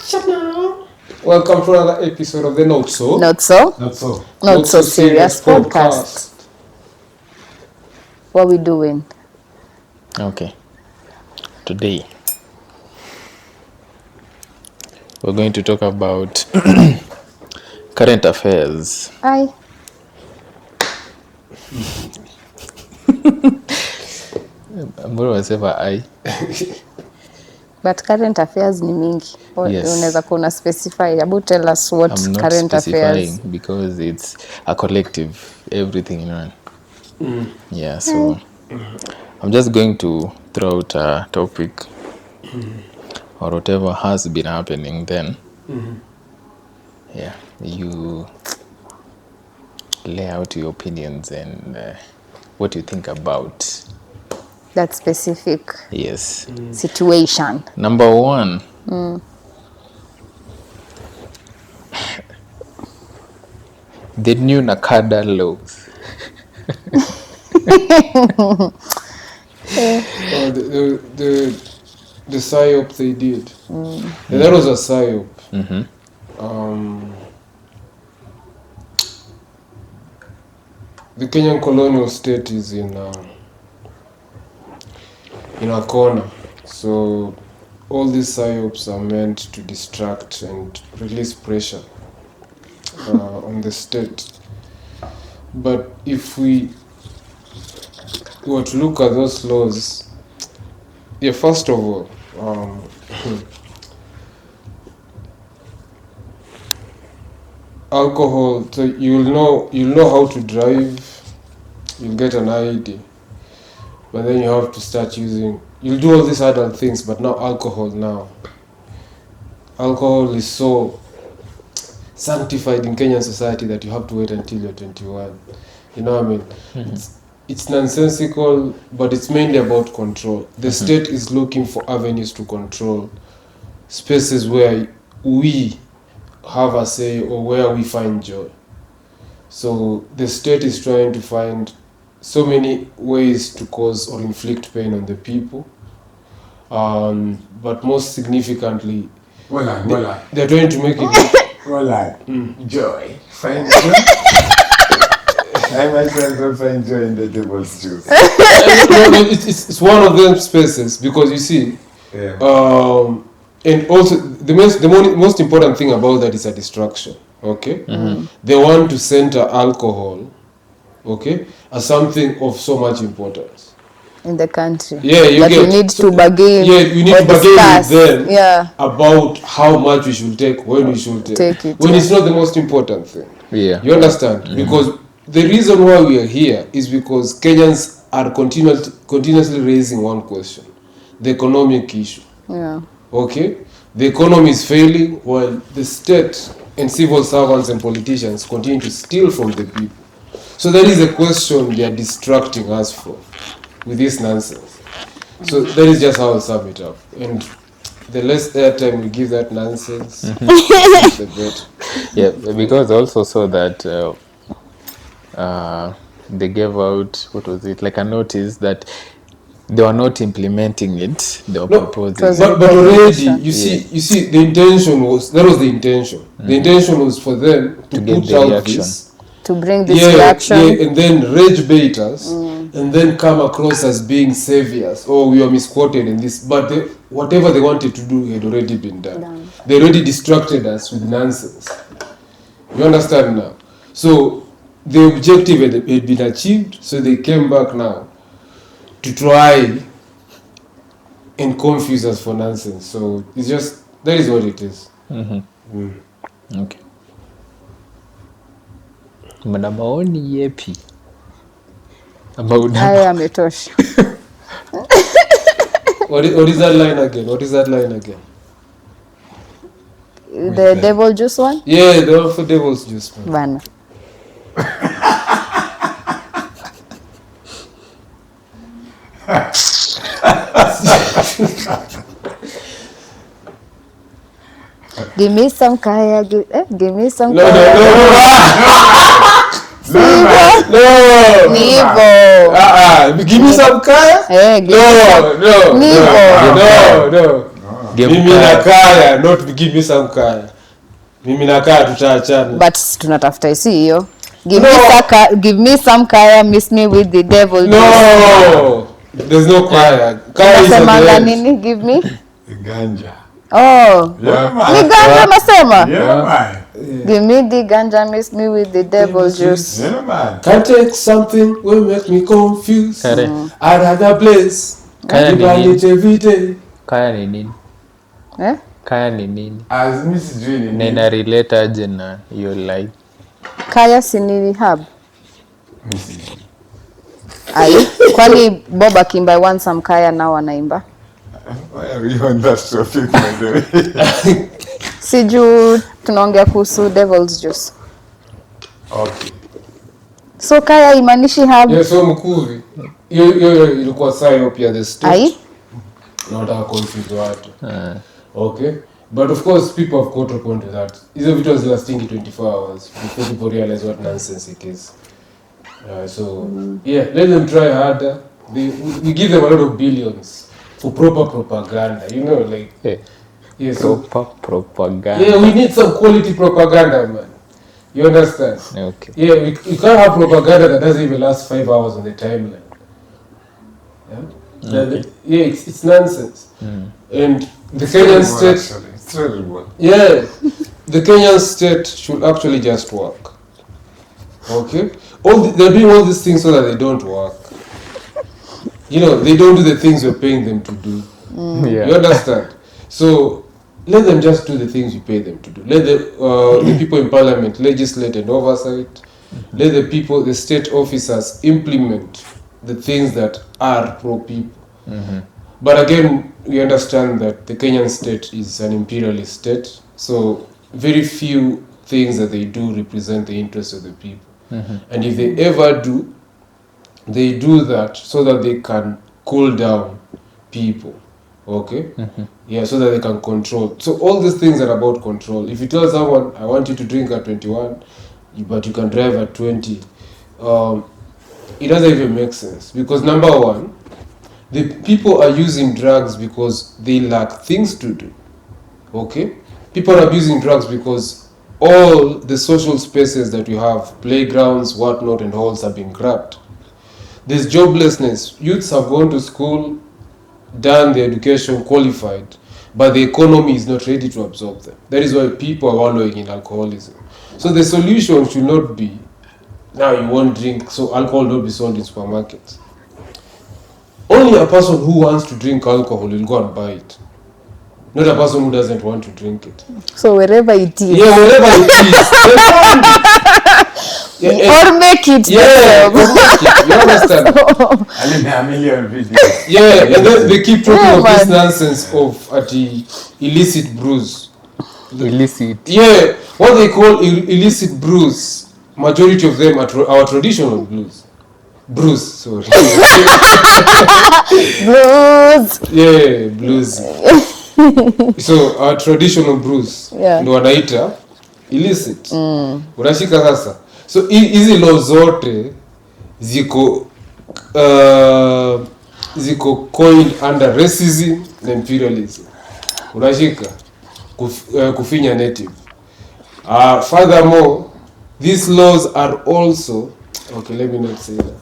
Action now! Welcome to another episode of the Not So Serious Podcast. What are we doing? Okay. Today, we're going to talk about current affairs. Hi. Mbona unasema ai? But current affairs ni mingi. Yes. Unaweza kuna specify about tell us what I'm not current affairs. specifying because it's a collective, everything in one. Yeah, so I'm just going to throw out a topic or whatever has been happening then. Yeah, you lay out your opinions and what you think about. That specific Yes. situation. Number one. The new NACADA laws. The PSYOP they did. And that was a PSYOP. The Kenyan colonial state is in a corner. So all these PSYOPs are meant to distract and release pressure on the state. But if we were to look at those laws, yeah, first of all, alcohol. So you'll know how to drive. You'll get an ID, but then you have to start using. You'll do all these adult things, but now alcohol. Alcohol is so sanctified in Kenyan society that you have to wait until you're 21. You know what I mean? It's nonsensical, but it's mainly about control. The state is looking for avenues to control spaces where we have a say or where we find joy. So the state is trying to find so many ways to cause or inflict pain on the people. But most significantly, they're trying to make it joy. Find joy. I myself don't find joy in the devil's juice. It's one of them spaces because you see, and also the most important thing about that is a distraction. Okay, they want to center alcohol, okay, as something of so much importance In the country. Yeah, you need to bargain. Yeah, we need to bargain with them Yeah. about how much we should take, when we should take it. When it's not the most important thing. Yeah. You understand? Because the reason why we are here is because Kenyans are continuously raising one question: the economic issue. Yeah. Okay, the economy is failing while the state and civil servants and politicians continue to steal from the people. So that is a question they are distracting us for with this nonsense. So that is just how I'll sum it up. And the less airtime we give that nonsense, the better. Yeah, because also so that they gave out, what was it, like a notice that they were not implementing it. They were proposing. But already, you see, the intention was, that was the intention. The intention was for them to get put the out reaction. this. To bring this reaction. Yeah, and then rage bait us, and then come across as being saviors. Oh, we are misquoted in this. But whatever they wanted to do had already been done. They already distracted us with nonsense. You understand now? So the objective had been achieved, so they came back now to try and confuse us for nonsense. So it's just, that is what it is. Okay. Mna maoni yepi about Haya yametosha. What is that line again? The devil juice one? Yeah, the one for devil's juice, man. Bana. Give me some kaya. Give me some kaya. Give me some kaya. Give me some. No. Mimi na kaya, not give me some kaya. Mimi na kaya tutaachana. But tunatafuta isi hiyo. Give me some kaya, miss me with the devil. No. There's no kaya. Kaya is a nini? Give me ganja. Oh. Yeah, man. Ni ganja nasema? Yeah, man. Give me the ganja, miss me with the devil juice. Yeah, man. Can't take something will make me confused. I'd rather place. Kaya ni nini? Every day. Kaya ni nini? Kaya ni nini? As Miss Juni. Na ina relate aje na your life? Kaya si ni hub. Ai, kwani Bob akimba want some kaya nao anaimba? Why are we on that topic, by the way? Siju tunaongea kuhusu devil's juice. Okay. So kaya imanishi hub. Yeah, so mkuvi. Yo ilikuwa sayo pia the state. Ai? Not confuse watu. Okay. But of course people have caught up onto that. Hizo vitu was lasting 24 hours before people realize what nonsense it is. So yeah, let them try harder. We give them a lot of billions for proper propaganda. You know, like yeah, so Proper propaganda. yeah, we need some quality propaganda, man. You understand? Okay. Yeah, you can't have propaganda that doesn't even last 5 hours on the timeline. Yeah, Okay. yeah, it's nonsense. And the Kenyan state, Actually, it's terrible. yeah, the Kenyan state should actually just work. Okay, they're doing all these things so that they don't work. You know, they don't do the things we're paying them to do. Yeah. You understand? So let them just do the things you pay them to do. Let the people in parliament legislate and oversight. Let the state officers implement the things that are pro people. But again, we understand that the Kenyan state is an imperialist state, so very few things that they do represent the interests of the people. And if they ever do, they do that so that they can cool down people. Okay? Yeah, so that they can control. So all these things are about control. If you tell someone, I want you to drink at 21, but you can drive at 20, it doesn't even make sense. Because number one, the people are using drugs because they lack things to do. Okay? People are abusing drugs because all the social spaces that we have, playgrounds, whatnot, and halls have been grabbed. There's joblessness. Youths have gone to school, done their education, qualified, but the economy is not ready to absorb them. That is why people are wallowing in alcoholism. So the solution should not be, now you won't drink, so alcohol will not be sold in supermarkets. Only a person who wants to drink alcohol will go and buy it. Not a person who doesn't want to drink it. So wherever it is. Yeah, wherever it is. They found it. Or make it. Yeah, you understand? I mean, there are a million videos. Yeah, and then they keep talking Yeah, of this man. nonsense of the illicit brews. Illicit. Yeah, what they call illicit brews, majority of them are our traditional brews, sorry. Blues. Yeah, blues. So our traditional brews ndo wanaita illicit. Unashika sasa. So hizi law zote ziko coined under racism na imperialism. Unashika kufinya native. Furthermore, these laws are also, okay, let me not say that.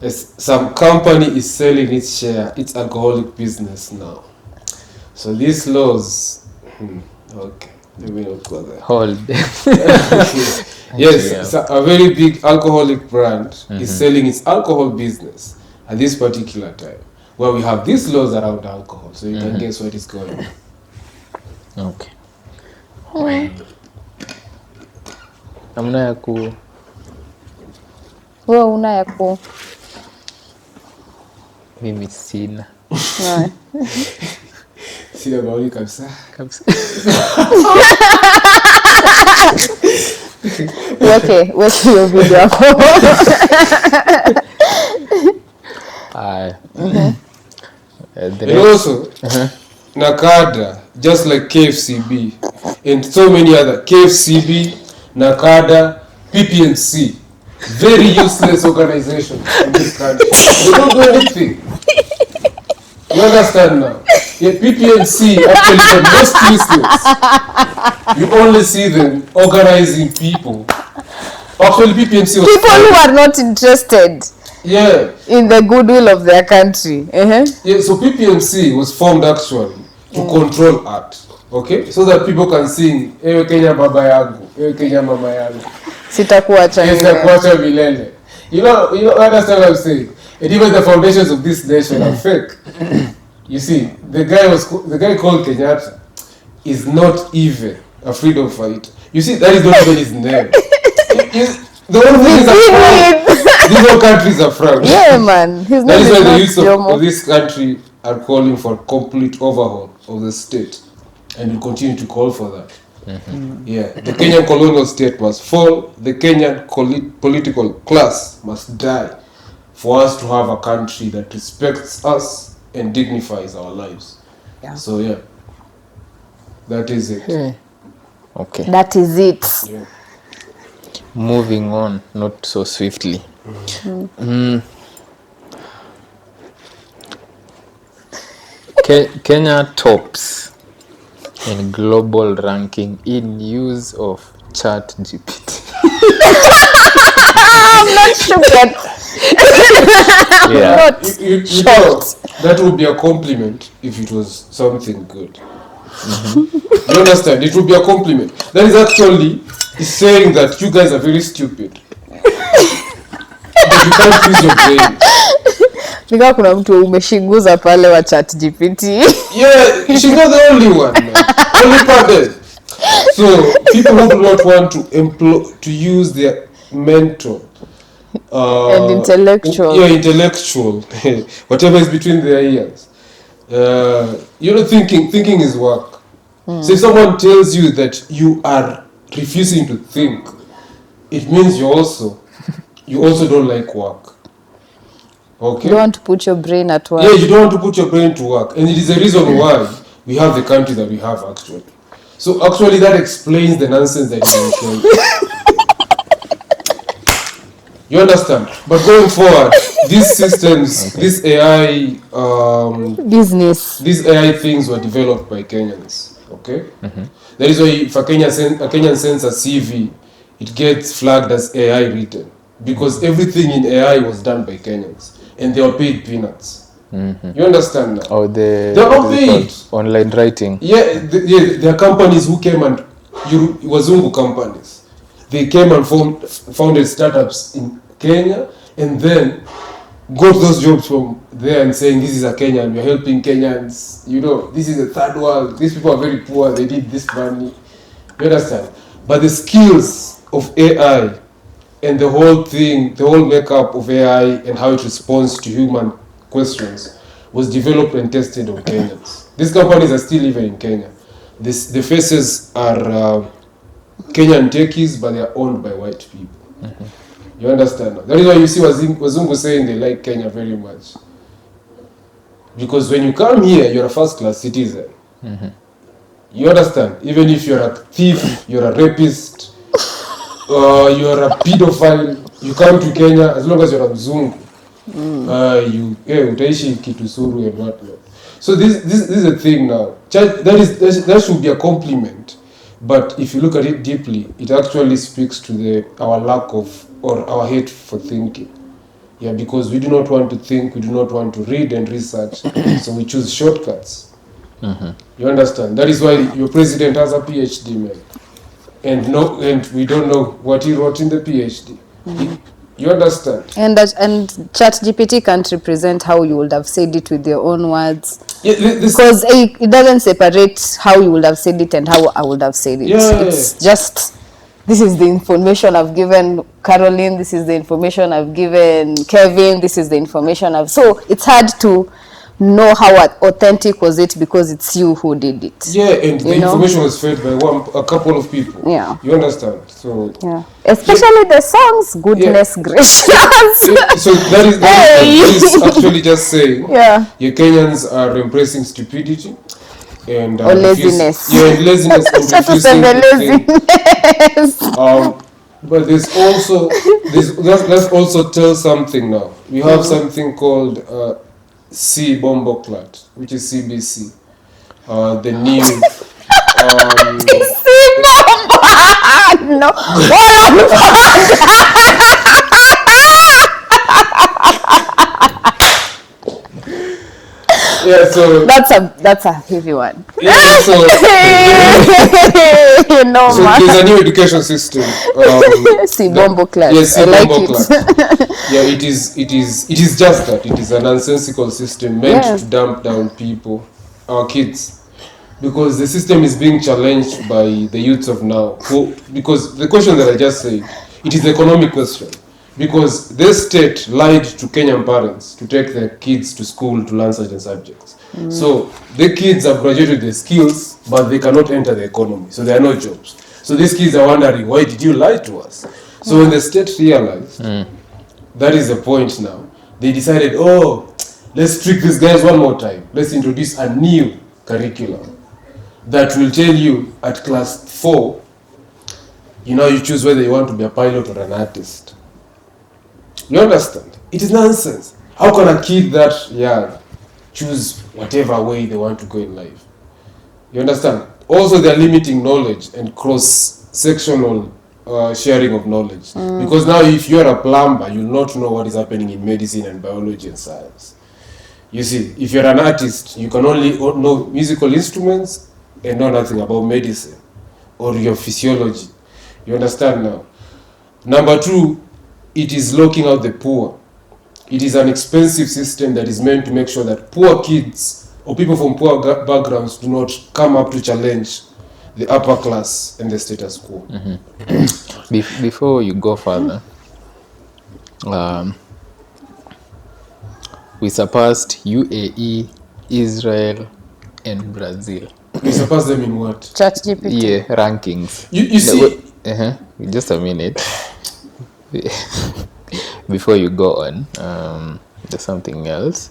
As some company is selling its share, its alcoholic business now. So these laws, okay, let me not go there. Hold. Yes, so a very big alcoholic brand is selling its alcohol business at this particular time, where we have these laws around alcohol, so you can guess what is going on. Okay. Namna ya ku Wewe una ya ku. mimi sina Sina maoni kabisa. Okay, what's your video? And also, NACADA, just like KFCB, and so many other, KFCB, NACADA, PPNC, very useless organizations in this country. They don't do anything. You understand now? Yeah, PPNC actually the most useless. You only see them organizing people. Actually, PPNC was People who are not interested yeah. in the goodwill of their country. Yeah, so PPMC was formed actually to control art, okay? So that people can sing, ewe Kenya baba yangu, ewe Kenya mama yangu, Sitakuacha yes, milele. kuacha milele. You understand what I'm saying? And even the foundations of this nation are fake. You see, the guy called Kenyatta is not even a freedom fighter. You see, that is not even his name. The only thing is that these all countries are proud. Yeah, man. His That name is why the is youth not of Jomo. this country are calling for a complete overhaul of the state, and will continue to call for that. Yeah, the Kenyan colonial state must fall. The Kenyan political class must die for us to have a country that respects us and dignifies our lives. Yeah. So yeah, that is it. Okay. That is it. Yeah. Moving on, not so swiftly. Kenya tops in global ranking in use of ChatGPT. I'm not stupid. Yeah. Not You know, shocked. that would be a compliment if it was something good. You understand? It would be a compliment. That is actually saying that you guys are very stupid. But you can't use your brain. Nika kuna mtu umeshiguza pale wa ChatGPT. Yeah, she's not the only one, man. Only pardon. So people who do not want to use their mental And intellectual. Yeah, intellectual. Whatever is between their ears. Thinking is work. So if someone tells you that you are refusing to think, it means you also don't like work. Okay? You don't want to put your brain at work. Yeah, you don't want to put your brain to work. And it is the reason why we have the country that we have actually. So actually that explains the nonsense that you mentioned. You understand? But going forward, these systems, this AI, Business. these AI things were developed by Kenyans. Okay? That is why if a Kenyan sends a CV, it gets flagged as AI written. Because everything in AI was done by Kenyans. And they were paid peanuts. You understand now? Or They're not paid. online writing. Yeah, there are companies who came and Wazungu companies. They came and founded startups in Kenya and then got those jobs from there and saying this is a Kenyan, we're helping Kenyans, this is a third world, these people are very poor, they need this money. You understand? But the skills of AI and the whole thing, the whole makeup of AI and how it responds to human questions was developed and tested on Kenyans. These companies are still even in Kenya. The faces are Kenyan techies, but they are owned by white people. You understand? That is why you see Wazungu saying they like Kenya very much. Because when you come here, you're a first-class citizen. You understand? Even if you're a thief, you're a rapist, you're a pedophile, you come to Kenya, as long as you're a Mzungu, utaishi Kitusuru and whatnot. So this is a thing now. That should be a compliment. But if you look at it deeply, it actually speaks to our lack of, or our hate for thinking. Yeah, because we do not want to think, we do not want to read and research, so we choose shortcuts. You understand? That is why your president has a PhD, man. And we don't know what he wrote in the PhD. You understand? And ChatGPT can't represent how you would have said it with your own words. Yeah, because it doesn't separate how you would have said it and how I would have said it. It's just, this is the information I've given Caroline, this is the information I've given Kevin, this is the information so it's hard to know how authentic was it because it's you who did it. Yeah, and the information was fed by a couple of people. Yeah. You understand? So yeah. Especially the songs, goodness gracious. So that is actually just saying your Kenyans are embracing stupidity and or laziness. Laziness and refusing to think. But there's also let's also tell something now. We have something called C bomboclat, which is CBC. The new No. yeah, so That's a heavy one. yeah, so No, so man. there's a new education system. See, bombo class. Yes, I like it. Yeah, it is just that. It is a nonsensical system meant Yeah. to dump down people, our kids. Because the system is being challenged by the youths of now. Because the question that I just said, it is the economic question. Because the state lied to Kenyan parents to take their kids to school to learn certain subjects. So the kids have graduated their skills, but they cannot enter the economy. So there are no jobs. So these kids are wondering, why did you lie to us? So when the state realized, that is the point now, they decided, oh, let's trick these guys one more time. Let's introduce a new curriculum that will tell you at class 4, you choose whether you want to be a pilot or an artist. You understand? It is nonsense. How can a kid that young choose whatever way they want to go in life? You understand? Also, they are limiting knowledge and cross-sectional sharing of knowledge. Because now if you are a plumber, you'll not know what is happening in medicine and biology and science. You see, if you're an artist, you can only know musical instruments and know nothing about medicine or your physiology. You understand now? Number 2, it is locking out the poor. It is an expensive system that is meant to make sure that poor kids or people from poor backgrounds do not come up to challenge the upper class and the status quo. Before you go further, we surpassed UAE, Israel, and Brazil. We surpass them in what? ChatGPT. Yeah, rankings. You see, Just a minute. Before you go on, there's something else.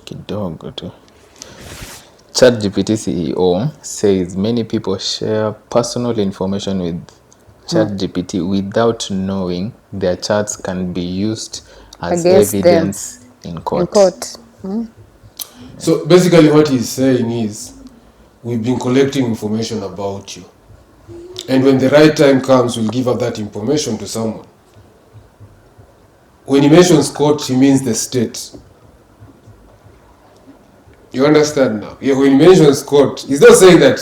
Kidogo tu. ChatGPT CEO says many people share personal information with ChatGPT without knowing their chats can be used as Against evidence in court. In court. so basically what he's saying is, we've been collecting information about you. And when the right time comes, we'll give up that information to someone. When he mentions court, he means the state. You understand now? Yeah, when he mentions court, he's not saying that,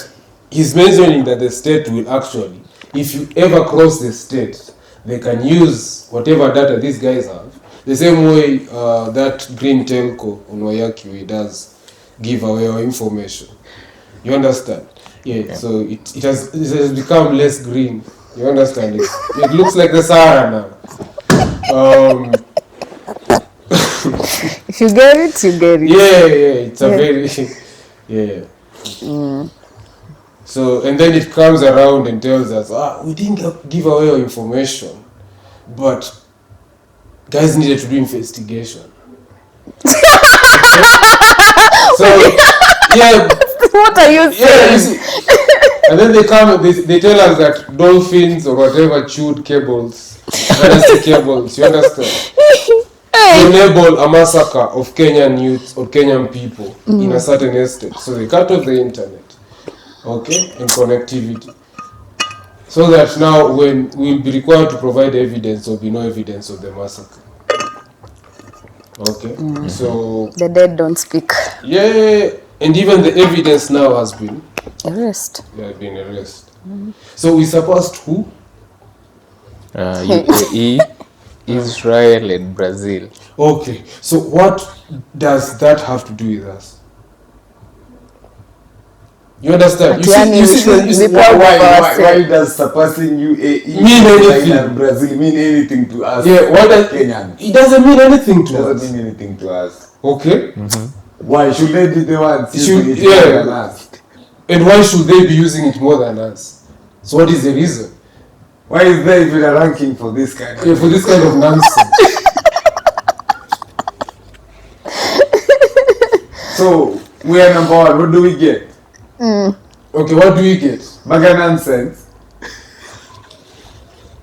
he's mentioning that the state will actually, if you ever cross the state, they can use whatever data these guys have. The same way that green telco on Wayaki does give away our information. You understand? Yeah. So it has become less green. You understand? It looks like the Sahara now. If you get it, you get it. Yeah, it's a very So and then it comes around and tells us, we didn't give away our information, but guys needed to do investigation. So What are you saying? you see. And then they come, they tell us that dolphins or whatever chewed cables, dynasty cables, you understand? To enable a massacre of Kenyan youth or Kenyan people in a certain estate. So they cut off the internet, okay, and connectivity. So that now when we'll be required to provide evidence, there will be no evidence of the massacre. Okay, so... The dead don't speak. Yeah, and even the evidence now has been... Arrest. They have been arrested. So we surpassed who? UAE, Israel, and Brazil. Okay, so what does that have to do with us? You understand? You see, Why does surpassing UAE mean anything? and Brazil mean anything to us? Yeah, what does Kenyans? it doesn't mean anything to It us. doesn't mean anything to us. Okay. Why should they be the ones Should- using it yeah. more than us? And why should they be using it more than us? So what is the reason? Why is there even a ranking for this kind of For this kind of nonsense. So we are number 1. What do we get? Okay, what do we get? Bag of nonsense.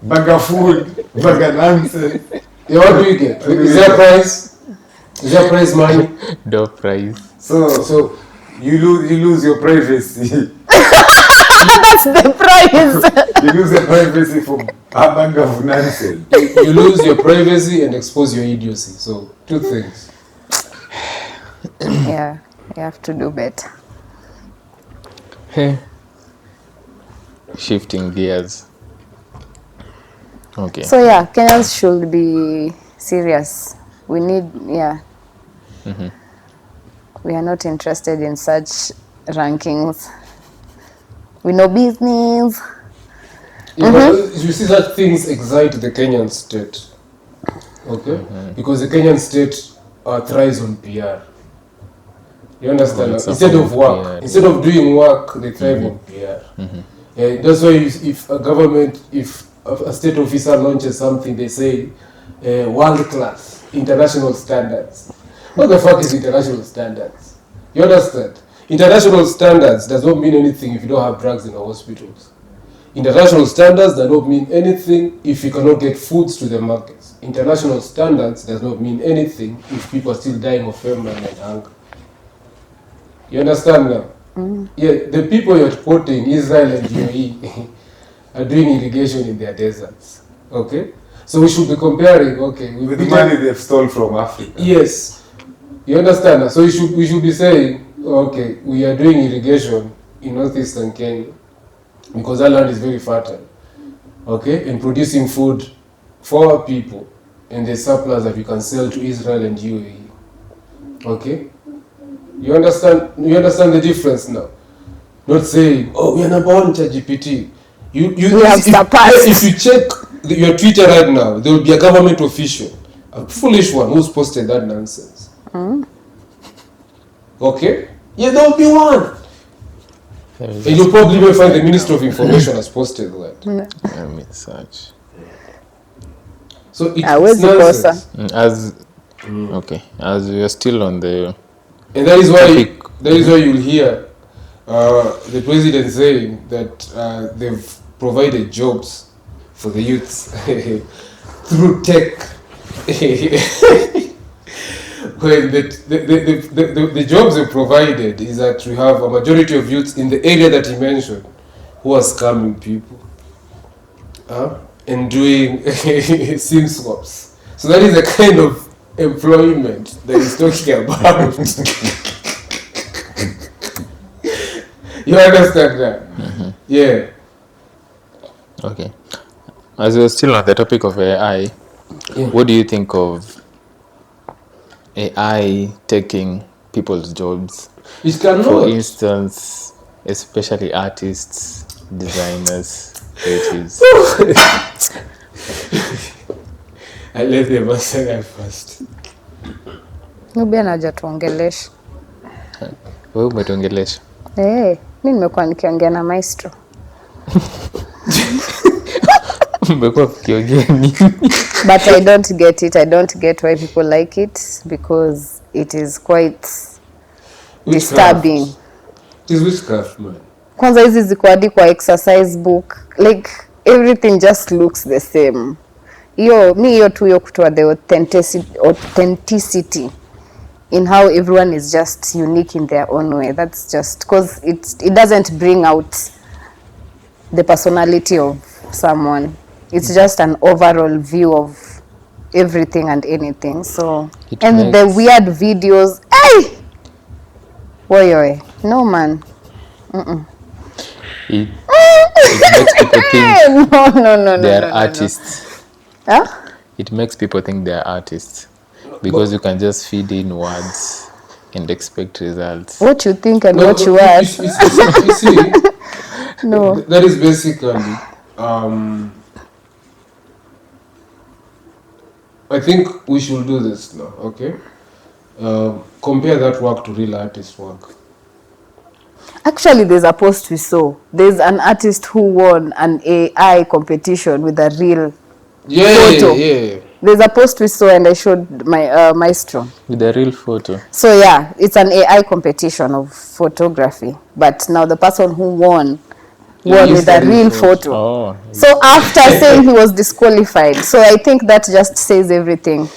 Bag of food. Bag of nonsense. Yeah, what do you get? Is there a prize? Is there prize money? No prize. So you lose your privacy. That's the price. You lose your privacy for a bag of nonsense. You lose your privacy and expose your idiocy. So, two things. Yeah, you have to do better. Hey. Shifting gears. Okay. So yeah, Kenyans should be serious. We need, yeah. We are not interested in such rankings. We know business. Yeah, but you see that things excite the Kenyan state. Okay? Because the Kenyan state thrives on PR. You understand? It's a Instead form of of work, PR, instead of doing work, they thrive on PR. Yeah, that's why if a government, if a state officer launches something, they say world class, international standards. What the fuck is international standards? You understand? International standards does not mean anything if you don't have drugs in our hospitals. International standards does not mean anything if you cannot get foods to the markets. International standards does not mean anything if people are still dying of famine and hunger. You understand now? Yeah, the people you're quoting, Israel and UAE, are doing irrigation in their deserts. Okay? So we should be comparing, okay, With the money they've stole from Africa. Yes. You understand now? So we should be saying, okay, we are doing irrigation in northeastern Kenya because that land is very fertile. Okay? And producing food for our people and the surplus that we can sell to Israel and UAE. Okay? You understand the difference now? Not saying, oh, we are number one in ChatGPT. We have surpassed. If you check your Twitter right now, there will be a government official, a foolish one, who's posted that nonsense. Okay? Yeah, there will be one. And you'll probably even find the Minister of Information has posted that. I mean, such. So it's Where's the nonsense. Okay, as we are still on the And that is why topic. you'll hear the president saying that they've provided jobs for the youths through tech. When the jobs they provided is that we have a majority of youths in the area that he mentioned who are scamming people and doing SIM swaps. So that is the kind of employment that he's talking about. You understand that? Yeah. Okay. As we're still on the topic of AI, what do you think of AI taking people's jobs? It cannot. For instance, especially artists, designers, creatives. I let them answer that first. Nubi anajatuongelesha. Wewe umetuongelesha. Mi nimekuwa nikiongea na maestro. Umekuwa ukiongea nini? But I don't get it. I don't get why people like it because it is quite disturbing. It is witchcraft, man. Kwanza hizi ziko hadi kwa exercise book. Like everything just looks the same. Hiyo tu hiyo kutoa the authenticity in how everyone is just unique in their own way. That's just because it doesn't bring out the personality of someone. It's just an overall view of everything and anything. So the weird videos. Hey, boy, no man. It makes people think No. they are artists. Huh? It makes people think they are artists because you can just feed in words and expect results. What you think and what you are. You see, No. that is basically, I think we should do this now, okay? Compare that work to real artist work. Actually, there's a post we saw. There's an artist who won an AI competition with a real photo. Yeah. There's a post we saw and I showed my maestro. With a real photo. So yeah, it's an AI competition of photography. But now the person who won wall He with a used a real real photo. Oh, So after saying he was disqualified, so I think that just says everything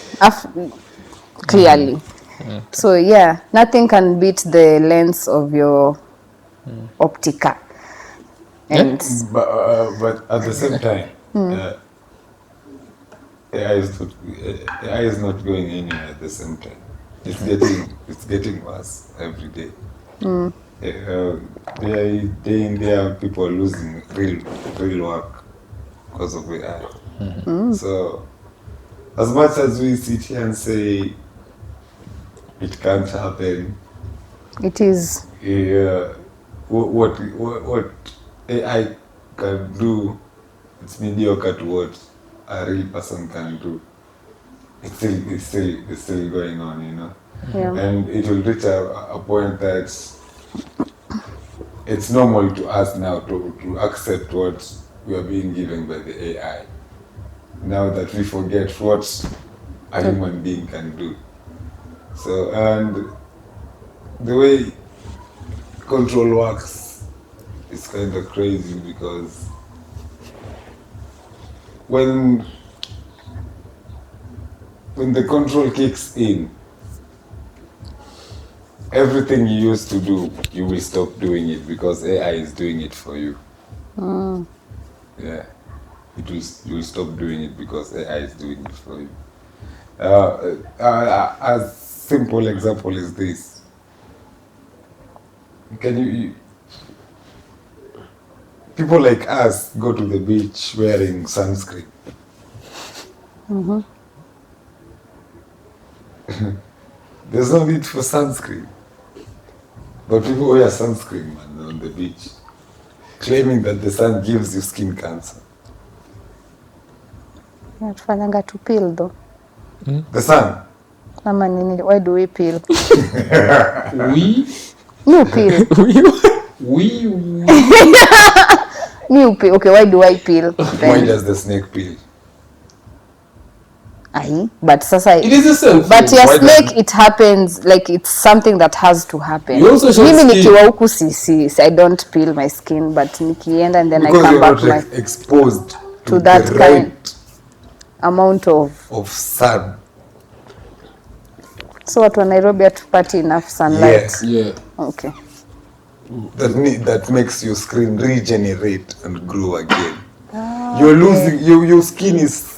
clearly. So yeah, nothing can beat the lens of your optica. And But at the same time, AI is not going anywhere at the same time. It's getting worse every day. Day in day out, people are losing real work because of AI. So as much as we sit here and say it can't happen, it is. what AI can do, it's mediocre to what a real person can do. It's still going on, you know. Yeah. And it will reach a point that it's normal to us now to accept what we are being given by the AI. Now that we forget what a human being can do. So, and the way control works is kind of crazy because when the control kicks in, everything you used to do, you will stop doing it because AI is doing it for you. Yeah, you will stop doing it because AI is doing it for you. A simple example is this. People like us go to the beach wearing sunscreen. There's no need for sunscreen. But people wear sunscreen, man, on the beach, claiming that the sun gives you skin cancer. Tufanyanga to peel though. The sun? Ama nini, why do we peel? We You peel. we You peel. Okay, why do I peel? Why does the snake peel? Aye, but sasa it is the same but thing. your Why snake, doesn't- it happens like it's something that has to happen. You also should Mimi skin. nikiwa huku I don't peel my skin, but nikienda and then Because I come you're back not exposed to that the kind right amount of. sun. So watu wa Nairobi hatupati enough sunlight. Yeah. Okay. That makes your skin regenerate and grow again. You're losing your skin is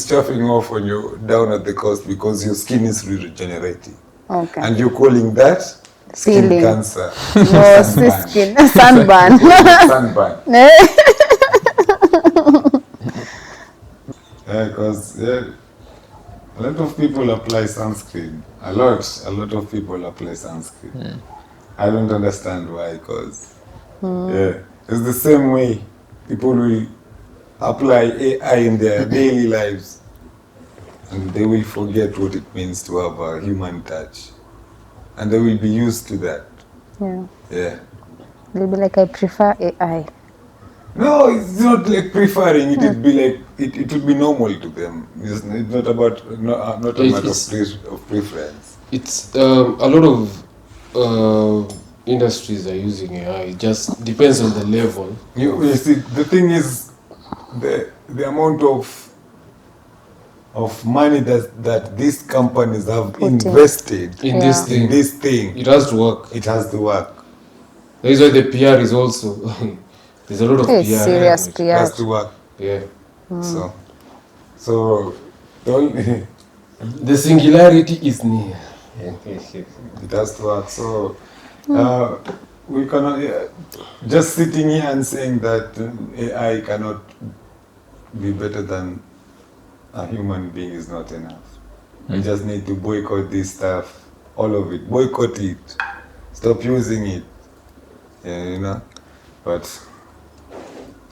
chafing off when you're down at the coast because your skin is regenerating. Okay. And you're calling that skin Peeling. cancer. No, skin sunburn. Sunburn. Because a lot of people apply sunscreen. A lot of people apply sunscreen. I don't understand why, because it's the same way people will apply AI in their daily lives and they will forget what it means to have a human touch. And they will be used to that. Yeah. Yeah. They'll be like, I prefer AI. No, it's not like preferring. It would be like it would be normal to them. It's not about not a matter of preference. It's a lot of industries are using AI. It just depends on the level. You see, the thing is, the amount of money that these companies have invested In Yeah. this thing, it has to work. it has to work. That is why the PR is also there's a lot of It's PR. serious behind it. It PR. has to work. Yeah. So the only The singularity is near. it has to work. So we cannot just sitting here and saying that AI cannot be better than a human being is not enough. We just need to boycott this stuff, all of it. Boycott it. Stop using it. Yeah, you know. But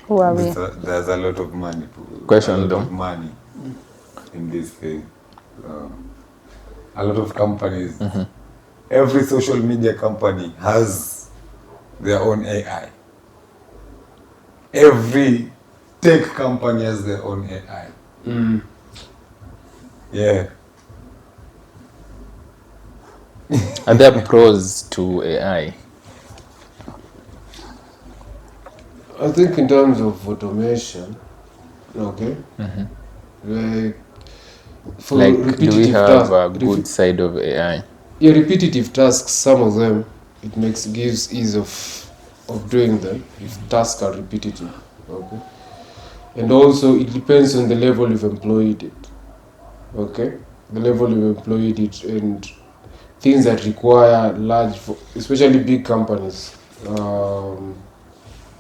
Who are we? there's a lot of money. Question a lot though. of money in this thing. A lot of companies. Every social media company has their own AI. Every tech company has their own AI. Yeah. Are there pros to AI? I think in terms of automation, okay, like for Like, do we repetitive have tasks, a good side of AI? yeah, repetitive tasks, some of them it gives ease of doing them if tasks are repetitive, okay, and also it depends on the level you've employed it, okay, the level you've employed it, and things that require especially big companies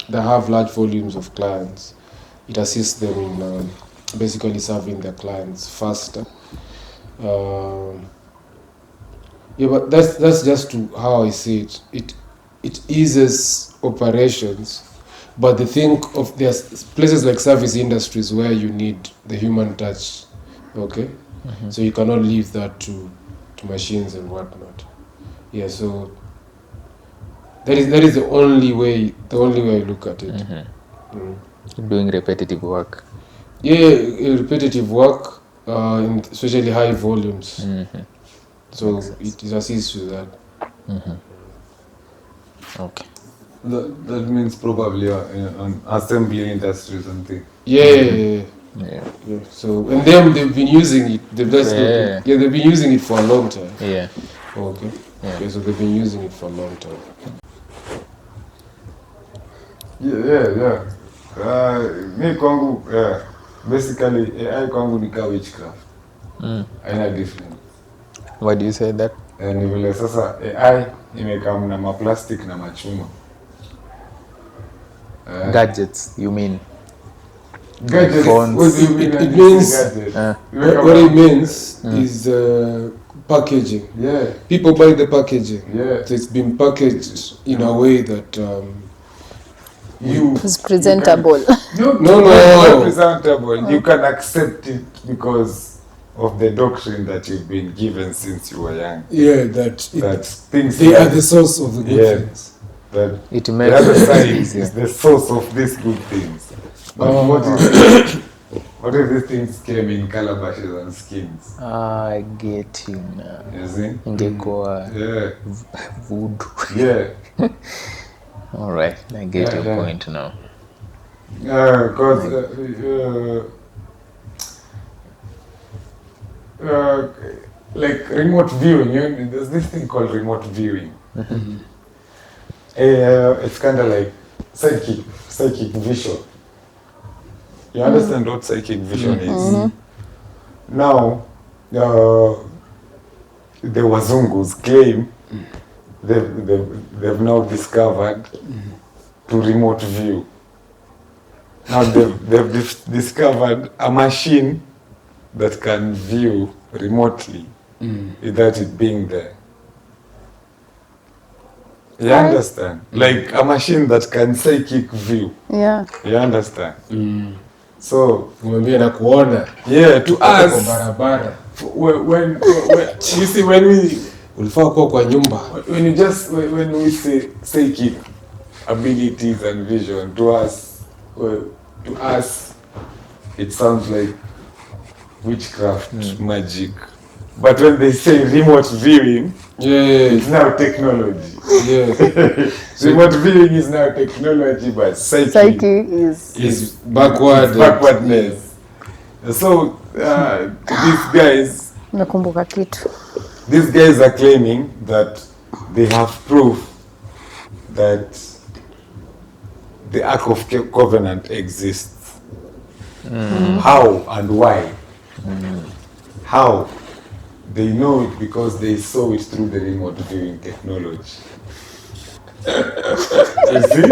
that have large volumes of clients, it assists them in basically serving their clients faster. Yeah, but that's just how I see it. It eases operations, but there's places like service industries where you need the human touch, okay? So you cannot leave that to machines and whatnot. Yeah, so that is the only way I look at it. Doing repetitive work. Yeah, repetitive work, in especially high volumes. So it assists with that. Okay. That means probably on assembly industries and things. Yeah. So and they've been using it. They've been using it for a long time. Yeah. Okay. Yeah. Okay, so they've been using it for a long time. Yeah. Mi kwangu, basically AI kwangu ni ka witchcraft. Haina difference. Why do you say that? Ni vile sasa AI imekam na maplastic na machuma. Gadgets, you mean? Gadgets. Phones. What do you mean? It means gadgets? what it means is packaging. Yeah. People buy the packaging. Yeah. So it's been packaged in a way that It's presentable. No. No. Presentable. You can accept it because of the doctrine that you've been given since you were young. Yeah, That things they are the source of the good things. That It the makes other side sense. is the source of these good things. But what if these things came in calabashes and skins? I get you now. You see? Ingekuwa Yeah. voodoo. Yeah. All right, I get your Yeah. point now. Because like remote viewing, there's this thing called remote viewing. It's kind of like psychic vision. You understand what psychic vision is? Now, the Wazungus claim they've now discovered to remote view. Now they've discovered a machine that can view remotely without it being there. You understand? Like a machine that can psychic view. Yeah. You understand? So Mwambie na kuona. yeah, to Kwa us, barabara. when you see when Ulifaa kuwa kwa nyumba. when we say psychic abilities and vision, to us it sounds like witchcraft, magic. But when they say remote viewing, it's now technology. Yeah. Remote viewing is now technology, but psychic is backwardness. So nakumbuka kitu. these guys are claiming that they have proof that the Ark of Covenant exists. How and why? How? They know it because they saw it through the remote viewing technology. You see?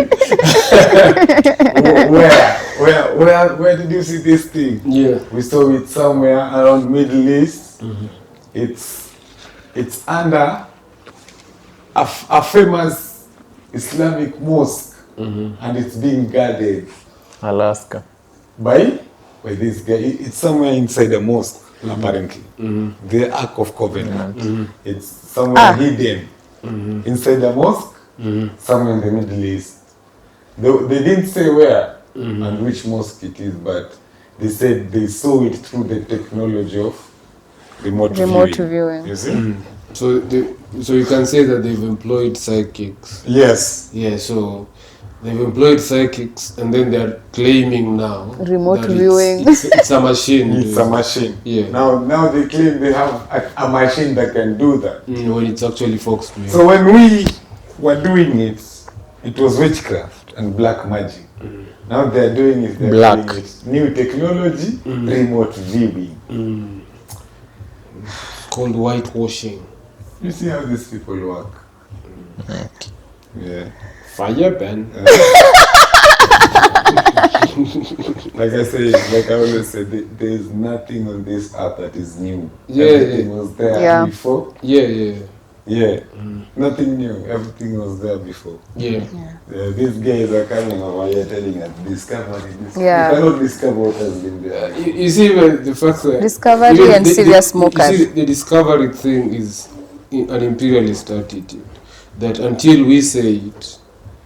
Where did you see this thing? Yeah. We saw it somewhere around Middle East. It's under a famous Islamic mosque, and it's being guarded Alaska. by this guy. It's somewhere inside a mosque, apparently. The Ark of Covenant. It's somewhere hidden inside a mosque, somewhere in the Middle East. They didn't say where and which mosque it is, but they said they saw it through the technology of remote viewing. You see? So you can say that they've employed psychics. Yes. Yeah, so They've employed psychics, and then they're claiming now Remote that viewing. It's a machine. It's a machine. Yeah. Now they claim they have a machine that can do that. When it's actually Fox viewing. So when we were doing it, it was witchcraft and black magic. Now they're doing it. They're Black. doing it. New technology, remote viewing. It's called whitewashing. You see how these people work? Yeah. Fire ban. Like I say, like I always say, there is nothing on this earth that is new. Yeah, Everything was there Yeah. before. Yeah. Nothing new. Everything was there before. Yeah. These guys are coming over here telling us discovery. Yeah. You cannot discover what has been there. You see, the fact that Discovery even and serious smokers. You see, the discovery thing is an imperialist attitude. That until we say it,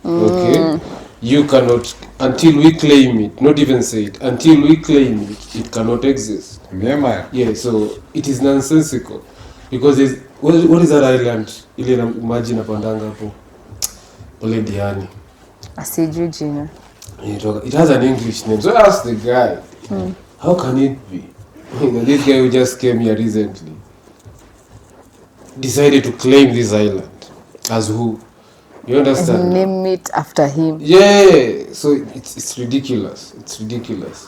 okay, you cannot. Until we claim it, not even say it. Until we claim it, it cannot exist. Yeah, man. Yeah, so it is nonsensical because what is that island? Ile imagine apandanga hapo. Ole Diani. Asijui jina. It has an English name. So ask the guy, how can it be? This guy who just came here recently decided to claim this island as who? You understand? Name it after him. Yeah, so it's ridiculous. It's ridiculous.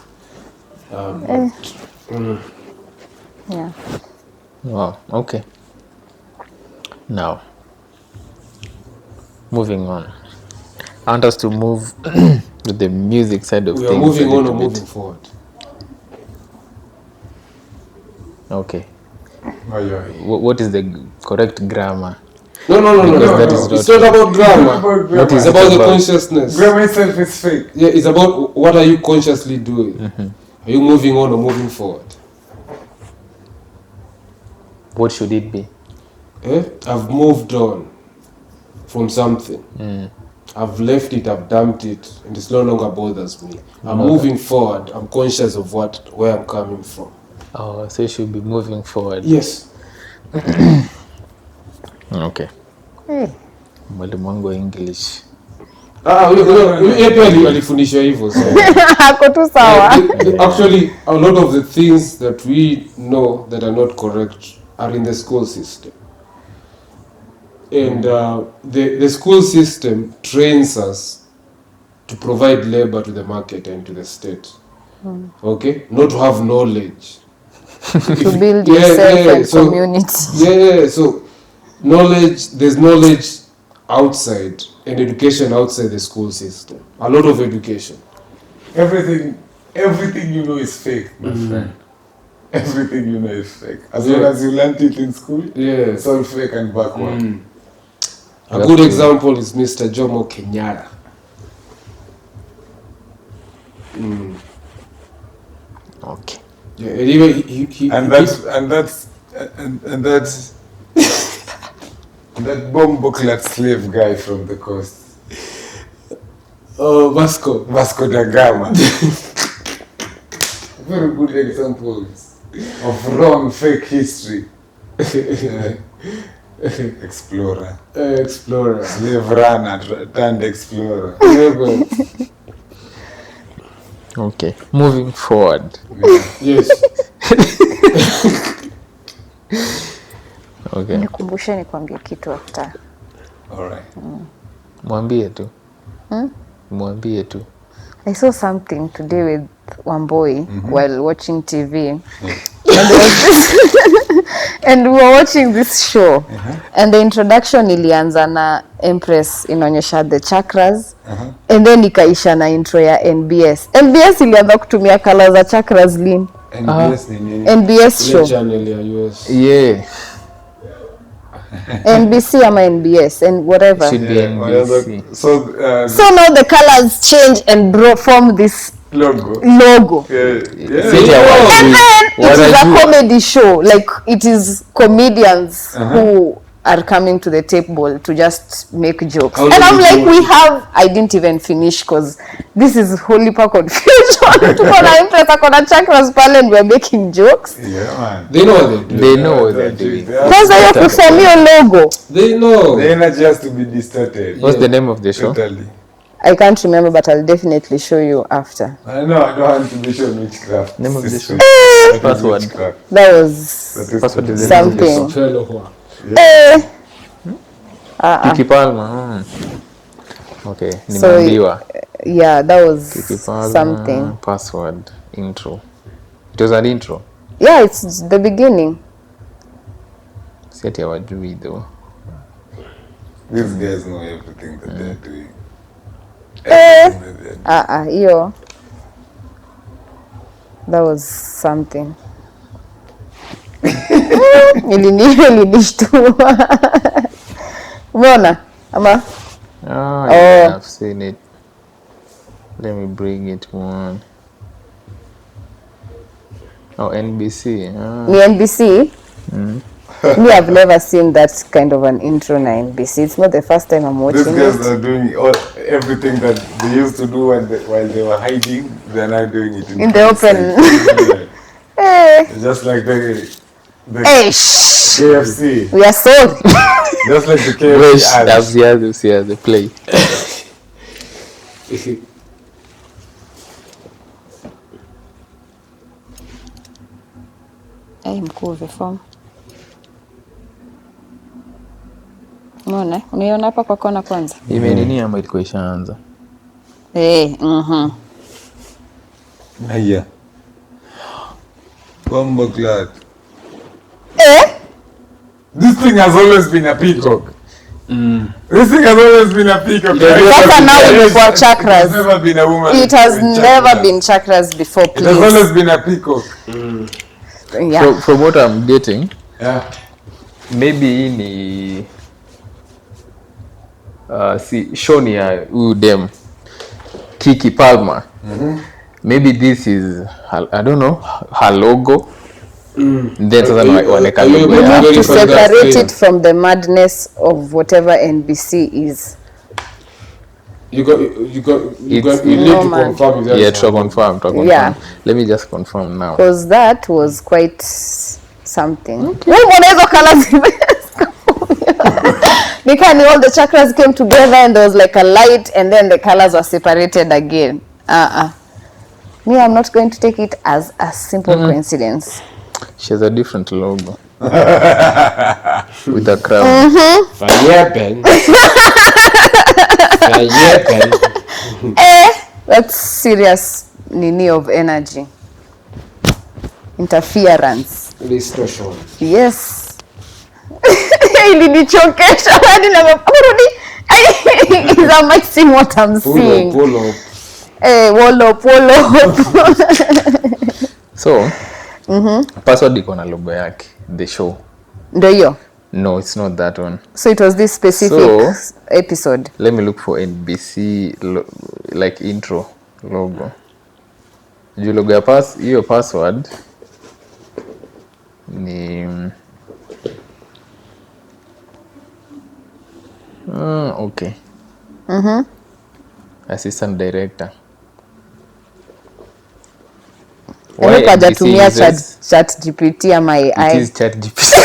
Yeah. Wow. Okay. Now, moving on. I want us to move to the music side of We things. are moving a on little or bit. moving forward? Okay. Oh, yeah. What is the correct grammar? No. Because that is It's not- not about grammar. What is It's it about the about? consciousness. Grammar itself is fake. Yeah, it's about what are you consciously doing. Are you moving on or moving forward? What should it be? I've moved on from something. I've left it, I've dumped it, and it no longer bothers me. I'm moving forward. I'm conscious of where I'm coming from. Oh, so you should be moving forward. Yes. Okay. Hey. Mwalimu wangu wa English. Pia alifundishwa hivyo. So. Ako tu sawa. Actually, a lot of the things that we know that are not correct are in the school system. And the school system trains us to provide labor to the market and to the state. Okay? Not to have knowledge. To build yourself and so, community. Yeah, so there's knowledge outside and education outside the school system. A lot of education. Everything you know is fake, my friend. Everything you know is fake. As Yeah. long as you learned it in school, Yeah. it's all fake and backward. A good example is Mr. Jomo Kenyatta. Okay. Yeah, and even he That bomb-buckler slave guy from the coast, Vasco da Gama. Very good examples of wrong, fake history. Explorer, explorer. slave runner, turned explorer. Okay. Moving forward. Yes. Okay. Nikumbushe nikwambie kitu after. All right. Mwambie tu. Mwambie tu. I saw something today with Wamboi while watching TV. And there was this and we were watching this show. And the introduction ilianza na Empress inaonyesha the chakras. And then ikaisha na intro ya NBS. NBS ilianza kutumia color za chakras lini? NBS ni nini? NBS Ile show. channel ya US. Yeah. NBC ama NBS and whatever. Should be NBC. So So now the colors change and form this logo. logo. Yeah. Say their words. And then it is a Wanajua. comedy show. Like it is comedians who are coming to the table to just make jokes. How And did I'm you like, do we it? have, I didn't even finish because this is holy pa confusion. Tuko na Empress ako na chakras pale and we're making jokes. Yeah, man. They know what they're doing. They know what they're doing. Kwanza hiyo kuform hiyo logo. They know. The energy has to be distorted. What's the name of the show? Totally. I can't remember, but I'll definitely show you after. I know, I don't want to be shown witchcraft. Name of the system. show. That is Password. witchcraft. That was Password is something. Fellow who Kiki Palma. Okay, So, nimeambiwa. yeah, that was Kiki Palma, something. password, intro. It was an intro. Yeah, it's the beginning. Si ati hawajui though. These guys know everything that they're doing. Yo. That was something. Ilinishtua. Umeona? Ama? Oh, yeah, I've seen it. Let me bring it one. Oh, NBC. Ni NBC? Me, I've never seen that kind of an intro na NBC. It's not the first time I'm watching These guys it. are doing everything that they used to do while they were hiding. They're now doing it In the open. Just like the Hey, KFC. we are sold. Just like the Wish, KFC ads. I've the play. Hey, mkuu viform. Umeona? Unaiona hapa kwa kona kwanza? Imenini ama ilikuwa ishaanza? Hiya. Bombo clad. This thing has always been a peacock. This thing has always been a peacock. Sasa now imekuwa It chakras. has never been a woman. It has with never chakras. been chakras before, It has please. always been a peacock. Yeah. From what I'm getting, Yeah. maybe hii ni si Shoni ya huyu dem Kiki Palma. Maybe this is her, I don't know, her logo. Then sasa waneka are you logo able ya to To verify that separate claim? it from the madness of whatever NBC is. You need No, to man. confirm that. Yeah, to confirm. Yeah. Let me just confirm now. Because that was quite something. Mbona hizo colors because all the chakras came together and there was like a light and then the colors were separated again. Me, I'm not going to take it as a simple coincidence. She has a different logo. With a crown. Fayepen. That's serious nini of energy. Interference. Distortion. Yes. Ilinichokesha hadi namekurudi. Is amazing what I'm seeing. Pull up. Wall up. So, password iko na logo yake. The show. Ndio hiyo. No, it's not that one. So it was this specific episode. Let me look for NBC like intro logo. Juu logo ya hiyo password ni okay. Assistant director. Why NBC Hajatumia uses- ChatGPT ama It AI. is ChatGPT.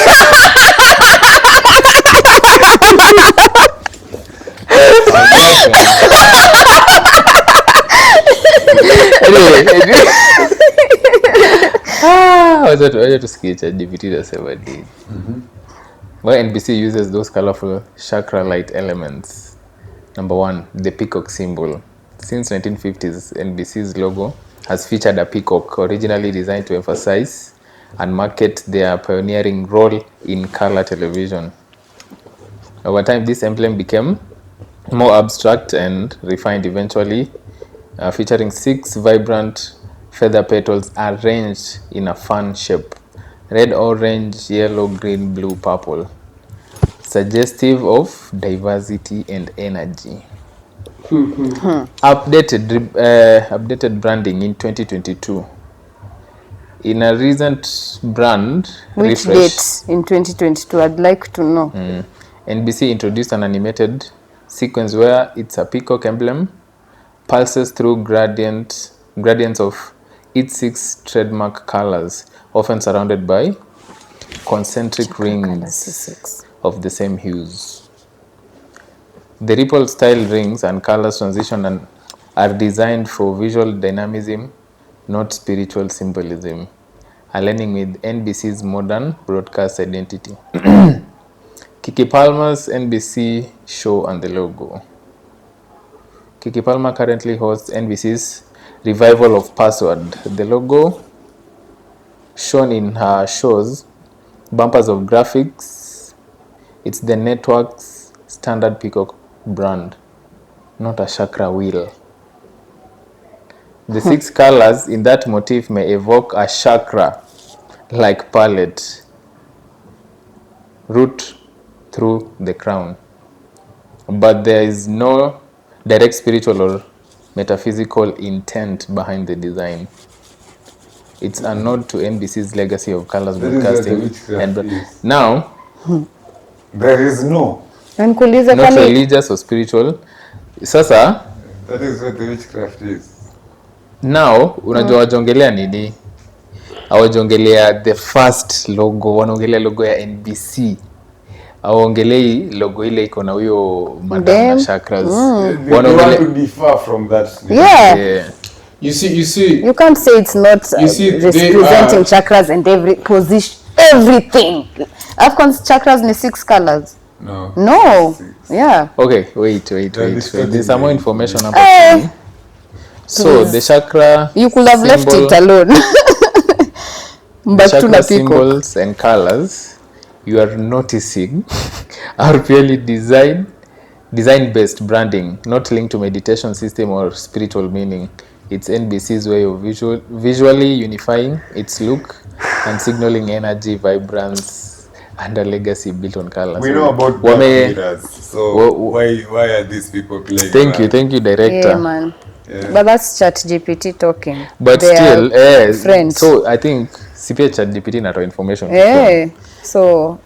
Anyway, wacha tusikie ChatGPT nasema nini. Why NBC uses those colorful chakra light elements. Number 1, the peacock symbol. Since 1950s, NBC's logo has featured a peacock, originally designed to emphasize and market their pioneering role in color television. Over time, this emblem became more abstract and refined, eventually featuring 6 vibrant feather petals arranged in a fan shape: red, orange, yellow, green, blue, purple, suggestive of diversity and energy. Updated branding in 2022. In a recent brand Which refresh, date in 2022? I'd like to know. NBC introduced an animated sequence where it's a peacock emblem pulses through gradients of its 6 trademark colors, often surrounded by concentric rings of the same hues. The ripple style rings and colors transition and are designed for visual dynamism, not spiritual symbolism, aligning with NBC's modern broadcast identity. Kiki Palmer's NBC show and the logo. Kiki Palmer currently hosts NBC's revival of Password. The logo shown in her shows, bumpers of graphics, it's the network's standard peacock brand, not a chakra wheel. The 6 colors in that motif may evoke a chakra like palette root through the crown, but there is no direct spiritual or metaphysical intent behind the design. It's a nod to NBC's legacy of colors That is where the broadcasting. witchcraft And is. now, There is no. Nikuulize not kwani religious or spiritual. Sasa That is what the witchcraft is. now unajua wajongelea nini? Hawajongelea the first logo, wanaongelea logo ya NBC. Hawaongelei logo ile iko na huyo madam na chakras. They want to differ from that. yeah. Yeah. You see, You can't say it's not You see, they representing are- chakras and every position, everything. Afghan's chakras ni 6 colors. No. No. Six. Yeah. Okay, wait. distorting There's some more the information about Eh. it. So the chakra You could have left symbol- it alone. the But chakra tuna peacock. symbols and colors you are noticing are purely design-based branding, not linked to meditation system or spiritual meaning. It's NBC's way of visually unifying its look and signaling energy, vibrance, and a legacy built on colors. We know about Wame- black mirrors, so Wa- why are these people playing Thank around? you, director. Yeah, man. Yeah. But that's ChatGPT talking. But They still, are friends. so I think CPA ChatGPT inatoa information. So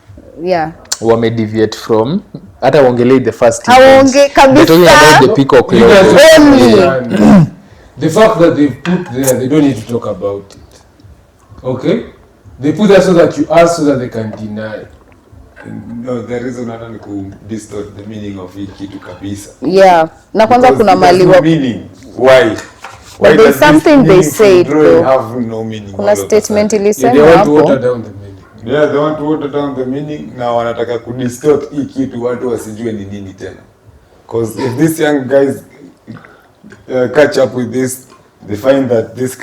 yeah. Wamedeviate from hata waongelei the first Hawaonge event. They're talking kabisa. about the peacock you guys logo. don't Only. understand. The fact that they've put there, they don't need to talk about it. Okay? They put there so that you ask so that they can deny. No, the reason hata ni ku distort the meaning of hii kitu kabisa. Yeah. Na kwanza Because kuna it has mali no wa meaning. Why? But there's does this something they meaningful said, drawing though. have no meaning kuna all of a statement sudden? Yeah, they ilisema want to water hapo. down the meaning. Yeah, they want to water down the meaning na wanataka ku distort hii kitu watu wasijue ni nini tena. Because if these young guys catch up with this, they find that this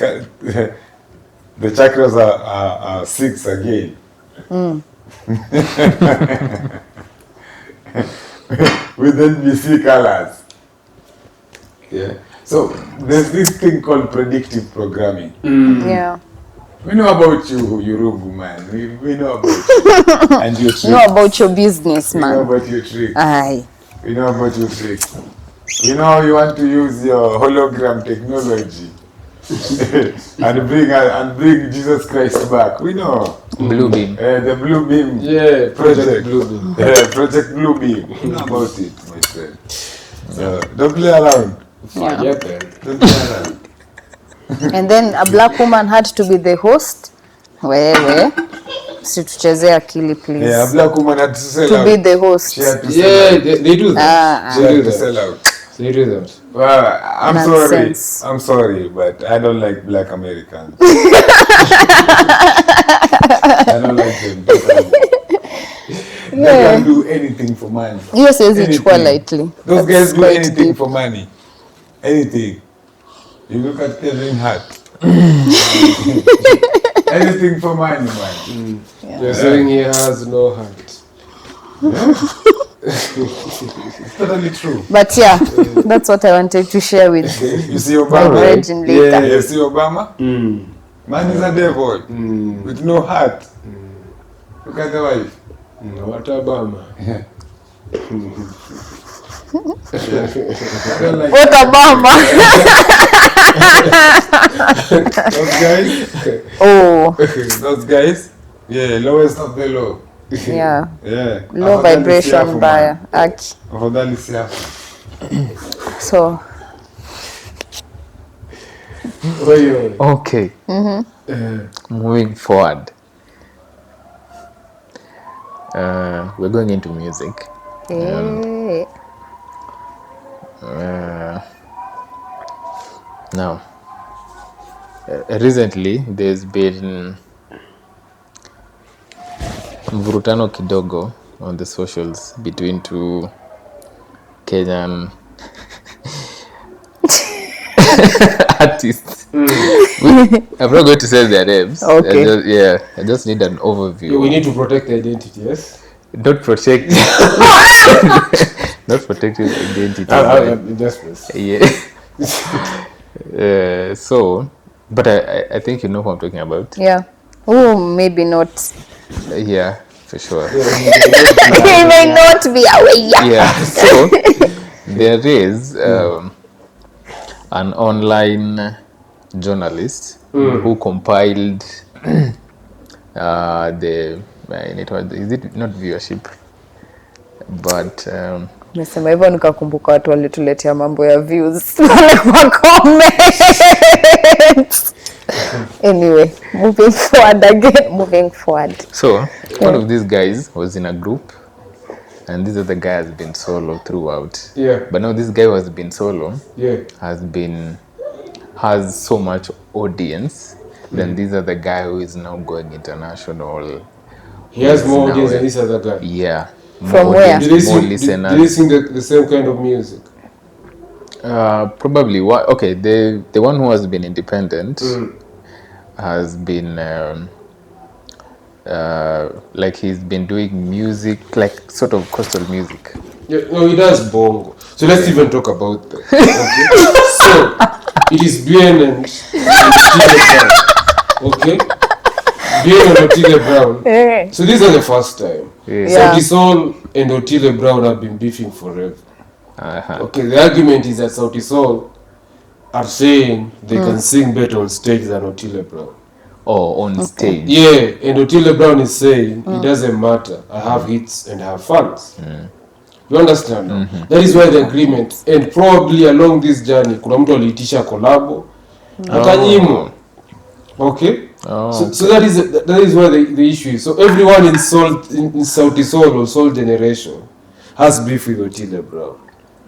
the chakras are 6 again. With NBC colors. Yeah. So there's this thing called predictive programming. Yeah. We know about you, Yurugu man. We know about you. And your tricks. Know about your business, We know man. about your tricks. Aye. We know about your tricks. We know how you want to use your hologram technology and bring Jesus Christ back. We know. Blue beam. The Blue Beam. Yeah, Project Blue Beam. Project Blue Beam. We know about it, my friend. So don't play around. Yeah. Yeah, man. Don't play around. And then a black woman had to be the host. Wewe. Situchezee akili, please. Yeah, a black woman had to sell To out. be the host. She had to sell Yeah, out. they do that. Ah, She They had do to that. sell out. They do that. Well, I'm Nonsense. sorry. I'm sorry, but I don't like black Americans. I don't like them. They can do anything for money. Hiyo siwezi chukua Anything. lightly. Those That's guys do quite anything deep. for money. Anything. You look at Kevin Hart. Anything for money, man. You're saying he has no heart. It's totally true. But yeah, that's what I wanted to share with You see my Obama? virgin later. You see Obama? Man is a devil with no heart. Look at the wife. What Obama? I don't like What Obama? those guys. Oh, Those guys. Yeah, lowest of the low. yeah. Yeah. Low Afadhali vibration siafu, mbaya. man. Aki. Afadhali siafu. So, Oyo. Okay. Moving forward. We're going into music. eh, Now, recently there's been mvurutano kidogo on the socials between two Kenyan artists. I'm not going to say their names. Okay. I just need an overview. Yeah, we need to protect the identity, yes? Not protect. Not protect his identity. Yeah. So, but I think you know who I'm talking about. Yeah. Oh, maybe not. Yeah, for sure. He may not be away. Yeah. So there is an online journalist who compiled the is it not viewership, but Nasema hivyo nikakumbuka watu walituletea mambo ya views kwa comments. Anyway, moving forward. So one of these guys was in a group, and this other guy has been solo throughout. Yeah. But now this guy who has been solo Yeah. has so much audience than this other guy who is now going international. He has more audience than this other guy. Yeah. From where? Did they sing the same kind of music? Probably. Okay, the one who has been independent has been like he's been doing music, like sort of coastal music. Yeah, no, he does bongo. So let's even talk about that. Okay? So it is Bien and Otile Brown. Okay? Bien and Otile Brown. So this is the first time. Yeah. Sauti Sol and Otile Brown have been beefing forever. Okay, the argument is that Sauti Sol are saying they can sing better on stage than Otile Brown. Oh, on stage. Yeah, and Otile Brown is saying it doesn't matter. I have hits and I have fans. You understand? That is why the agreement, and probably along this journey kuna mtu aliitisha collabo akanyimwa. Okay? So that is why the issue is. So everyone in Sauti Sol or Soul Generation has beef with Otile Brown.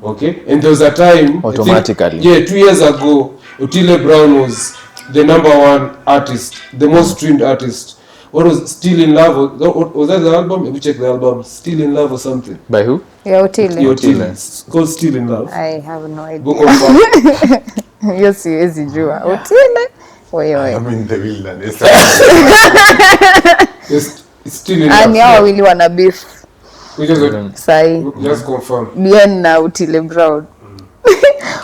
Okay? And there was a time automatically. 2 years ago Otile Brown was the #1 artist, the most streamed artist. What was Still in Love? Was that the album? Let me check the album. Still in Love or something. By who? Yeah, Otile. It's called Still in Love. I have no idea. Book of Fun. Yes, siwezi jua. Otile. I'm in the wilderness. It's Still in Ani hao Love. wawili wana beef. We just Sahi. confirm. Bien na Otile Brown.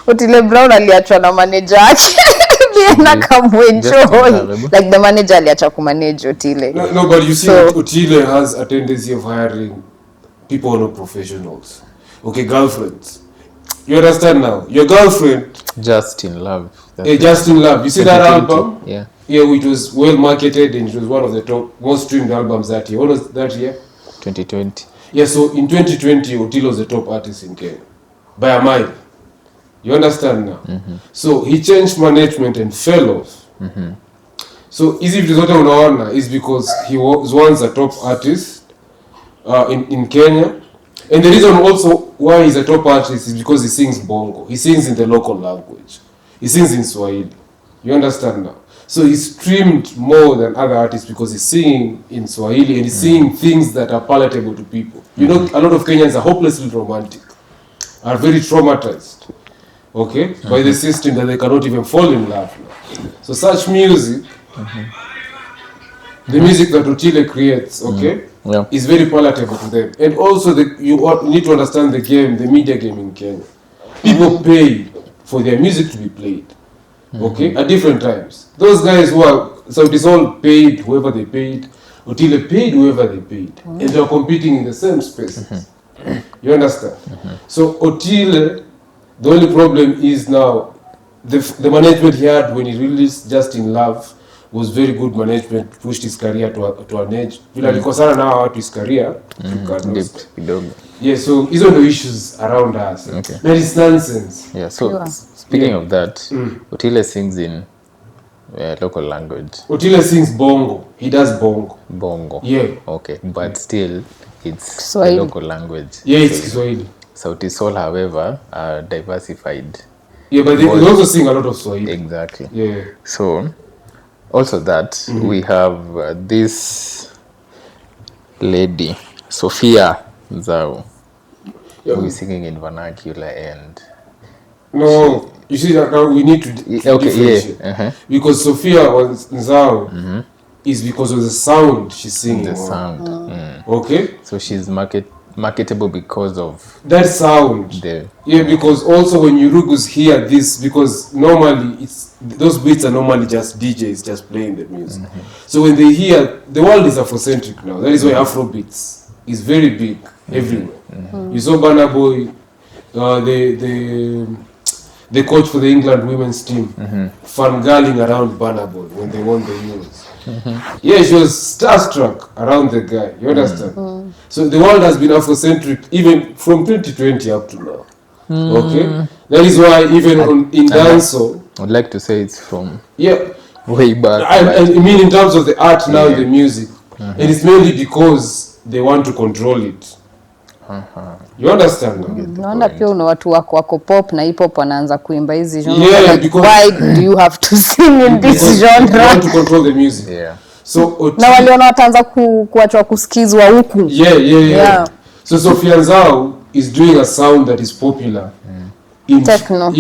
Otile Brown aliachwa na manager yake. Bien akamwenjoy. Like the manager aliacha kumanage Otile. No, but you see, So- Otile has a tendency of hiring people who are not professionals. Okay, girlfriends. You understand now? Your girlfriend, Just in Love. Just in Love. You see that 2020. album? Yeah. Yeah, which was well marketed and it was one of the top most streamed albums that year. What was that year? 2020. Yeah, so in 2020, Otile was the top artist in Kenya by a mile. You understand now? So he changed management and fell off. So easy vitu zote unaona is because he was once a top artist in Kenya. And the reason also why he's a top artist is because he sings bongo. He sings in the local language. He sings in Swahili. You understand now? So he's streamed more than other artists because he's singing in Swahili and he's singing things that are palatable to people. You know, a lot of Kenyans are hopelessly romantic, are very traumatized, okay, by the system that they cannot even fall in love now. So such music, the music that Otile creates, okay, Yeah. is very palatable to them. And also, you need to understand the game, the media game in Kenya. People pay for their music to be played, okay, at different times. Those guys who are, so it is all paid, whoever they paid. Otile paid whoever they paid. And they are competing in the same spaces. You understand? So Otile, the only problem is now, the management he had when he released Just in Love was very good management, pushed his career to an edge. Vile alikosana na watu his career, Dipped kidogo. yeah, so these are the issues around us. Okay. That is nonsense. Yeah, so Yeah. speaking of that, Otile sings in local language. Otile sings bongo. He does bongo. Bongo. Yeah. Okay, but still it's Swahili. the local language. Yeah, it's Kiswahili. Sauti Sol, however, are diversified. Yeah, but they also sing a lot of Swahili. Exactly. Yeah. So, also that, we have this lady, SOFIYA NZAU, who is singing in vernacular and... No, you see that now we need to differentiate. Because SOFIYA NZAU is because of the sound she's singing. The sound. Okay? So she's marketable because of that sound. Yeah, because also when Yurugus hear this, because normally those beats are normally just DJs just playing the music. So when they hear, the world is Afrocentric now. That is why Afrobeats is very big everywhere. You saw Burna Boy, the coach for the England women's team, fangirling around Burna Boy when they won the Euros. Yeah, she was starstruck around the guy. You understand? So the world has been Afrocentric even from 2020 up to now. Okay, that is why even in dancehall, I'd like to say it's from way back. I mean, in terms of the art now, the music, and it's mainly because they want to control it. You understand? Naona pia una watu wako pop na hip hop wanaanza kuimba hizi genre. Yeah, like, why do you have to sing in this genre? They want to control the music. Yeah. So na waliona wataanza kuachwa kusikizwa huku. Yeah. So SOFIYA NZAU is doing a sound that is popular in techno.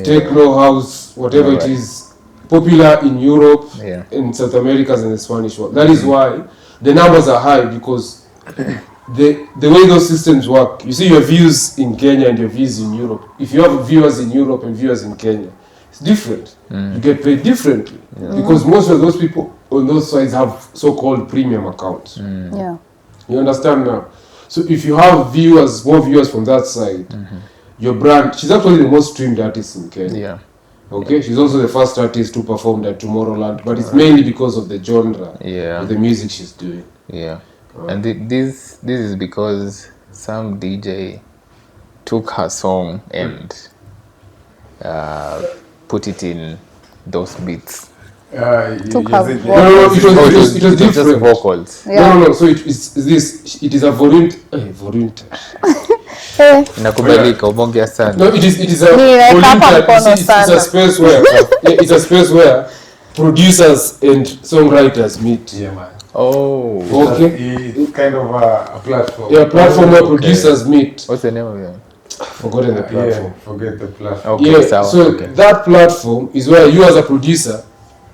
Techno house, whatever it is, popular in Europe, in South America and the Spanish world. That is why the numbers are high, because the way those systems work, you see your views in Kenya and your views in Europe. If you have viewers in Europe and viewers in Kenya, it's different. You get paid differently because most of those people on those sides have so-called premium accounts. You understand now? So if you have more viewers from that side, your brand, she's actually the most streamed artist in Kenya. Okay, she's also the first artist to perform at Tomorrowland, but it's mainly because of the genre of the music she's doing. And this is because some DJ took her song and put it in those beats. Took her it was different. Just vocals. No. So it is a voluntary. Nakubalika ubonge sana. No, it is a voluntary. It's a space where producers and songwriters meet. Yeah, man. Oh. Okay. It's kind of a platform. Yeah, platform where producers meet. What's the name of it? Forgotten the platform. Forget the platform. Okay, that platform is where you as a producer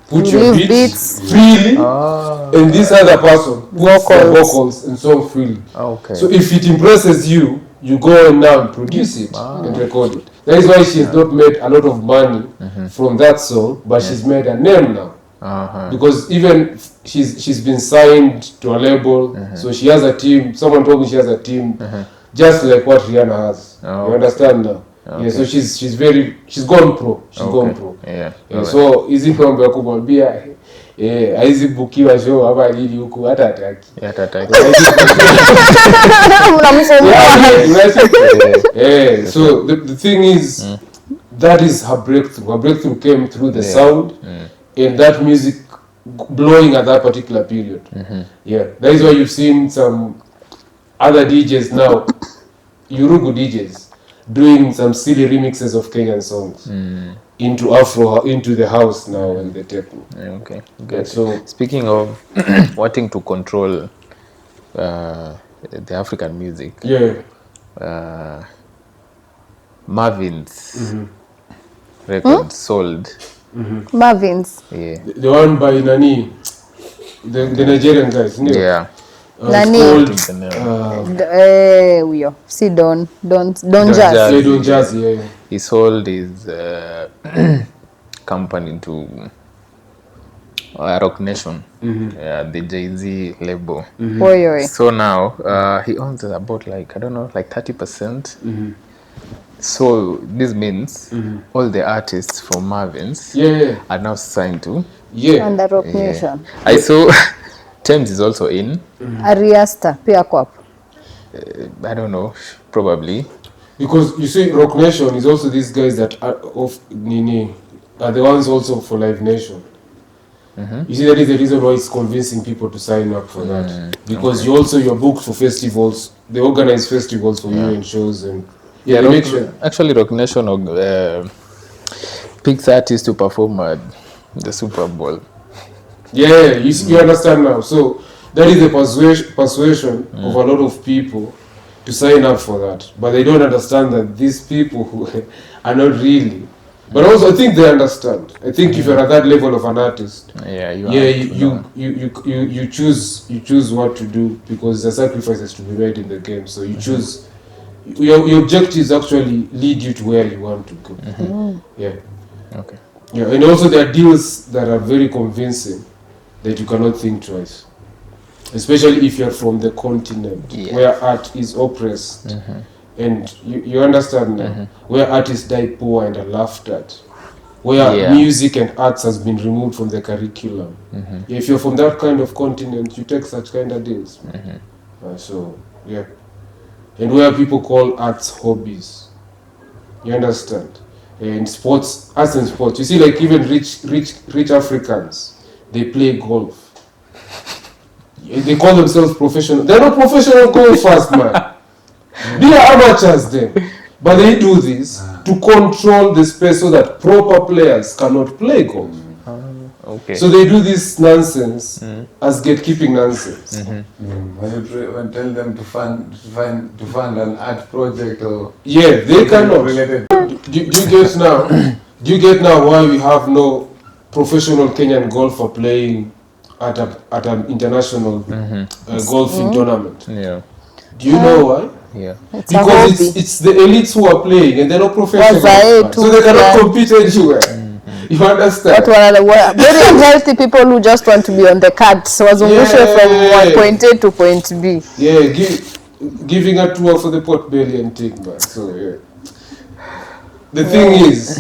put your beats freely, and this other person puts the vocals and song freely. So if it impresses you, you go and now produce it and record it. That is why she has not made a lot of money from that song, but she's made a name now. Because even she's been signed to a label, so she has a team. Someone told me she has a team, just like what Rihanna has. You understand now? Yeah, so she's gone pro. Gone pro. So hizi mambo ya kumwambia haizi bukiwa show hapa lili huku hata hataki. So the thing is, that is her breakthrough. Her breakthrough came through the sound and that music blowing at that particular period. That is why you've seen some other DJs now, Yurugu DJs, doing some silly remixes of Kenyan songs into Afro, into the house now and the techno. Okay, good. So speaking of wanting to control the African music, Marvin's record sold. Marvin's. The one by Nani, the Nigerian guys. Nani? Huyo si Don Jazz. He sold his company to Rock Nation, the Jay-Z label. So now he owns about like 30%. So this means all the artists from Marvin's are now signed to under Rock Nation. I saw Thames is also in. Ariasta pia kwa hapo. I don't know, probably. Because you see, Rock Nation is also these guys that are of Nini are the ones also for Live Nation. You see, that is the reason why it's convincing people to sign up for that. Because you're booked for festivals. They organize festivals for you and shows and Yeah, they make sure. Actually, Rock Nation picks artists to perform at the Super Bowl. Yeah, you understand now. So that is the persuasion of a lot of people to sign up for that, but they don't understand that these people who are not really. But also, I think they understand. I think if you're at that level of an artist, you choose what to do because the sacrifices to be made in the game. So you choose. Your objectives actually lead you to where you want to go. Yeah. Okay. Yeah, and also there are deals that are very convincing that you cannot think twice, especially if you're from the continent where art is oppressed, and you understand now, where artists die poor and are laughed at, where music and arts has been removed from the curriculum. If you're from that kind of continent, you take such kind of deals. So yeah, and where people call arts hobbies, you understand. And sports, arts and sports. You see, like even rich Africans, they play golf. They call themselves professional. They're not professional golfers, man. They are amateurs, them. But they do this to control the space so that proper players cannot play golf. Okay. So they do this nonsense as gatekeeping nonsense. When tell them to fund an art project or they cannot. related. Do you get now? Do you get now why we have no professional Kenyan golfer playing at an international golfing tournament? Yeah. Do you know why? Yeah. Because it's the elites who are paying and they're not professional, so they cannot compete anywhere. You understand? Very unhealthy people who just want to be on the card. So wazungushe from point A to point B. Yeah, giving a tour for the pot belly and take back. So yeah. The thing is,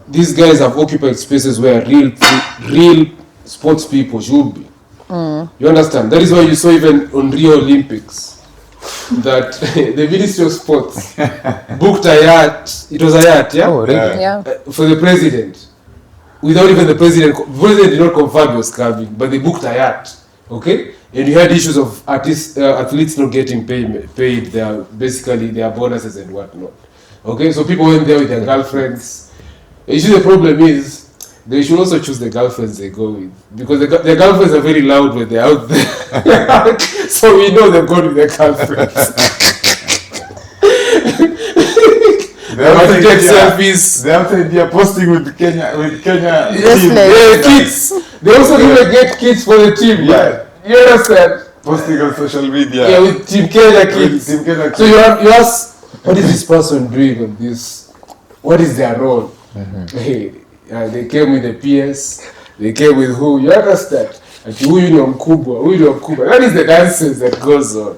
these guys have occupied spaces where real sports people should be. You understand? That is why you saw even on Rio Olympics that the Ministry of Sports booked a yacht. It was a yacht, yeah? Oh, really? Yeah. For the president. Without even the president did not confirm he was coming, but they booked a yacht. Okay? And you had issues of athletes not getting paid their bonuses and whatnot. Okay? So people went there with their girlfriends. The problem is, they should also choose the girlfriends they go with, because their girlfriends are very loud when they're out there. So we know they've gone with their girlfriends. They take selfies. They outside here posting with Kenya kids. They also even get kids for the team. Yeah. You understand? Posting on social media. Yeah, with Team Kenya kids. Team Kenya kids. So you ask, what is this person doing on this? What is their role? They came with the PS. They came with who? You understand? Ati huyu ni mkubwa, huyu ni mkubwa. That is the dances that goes on.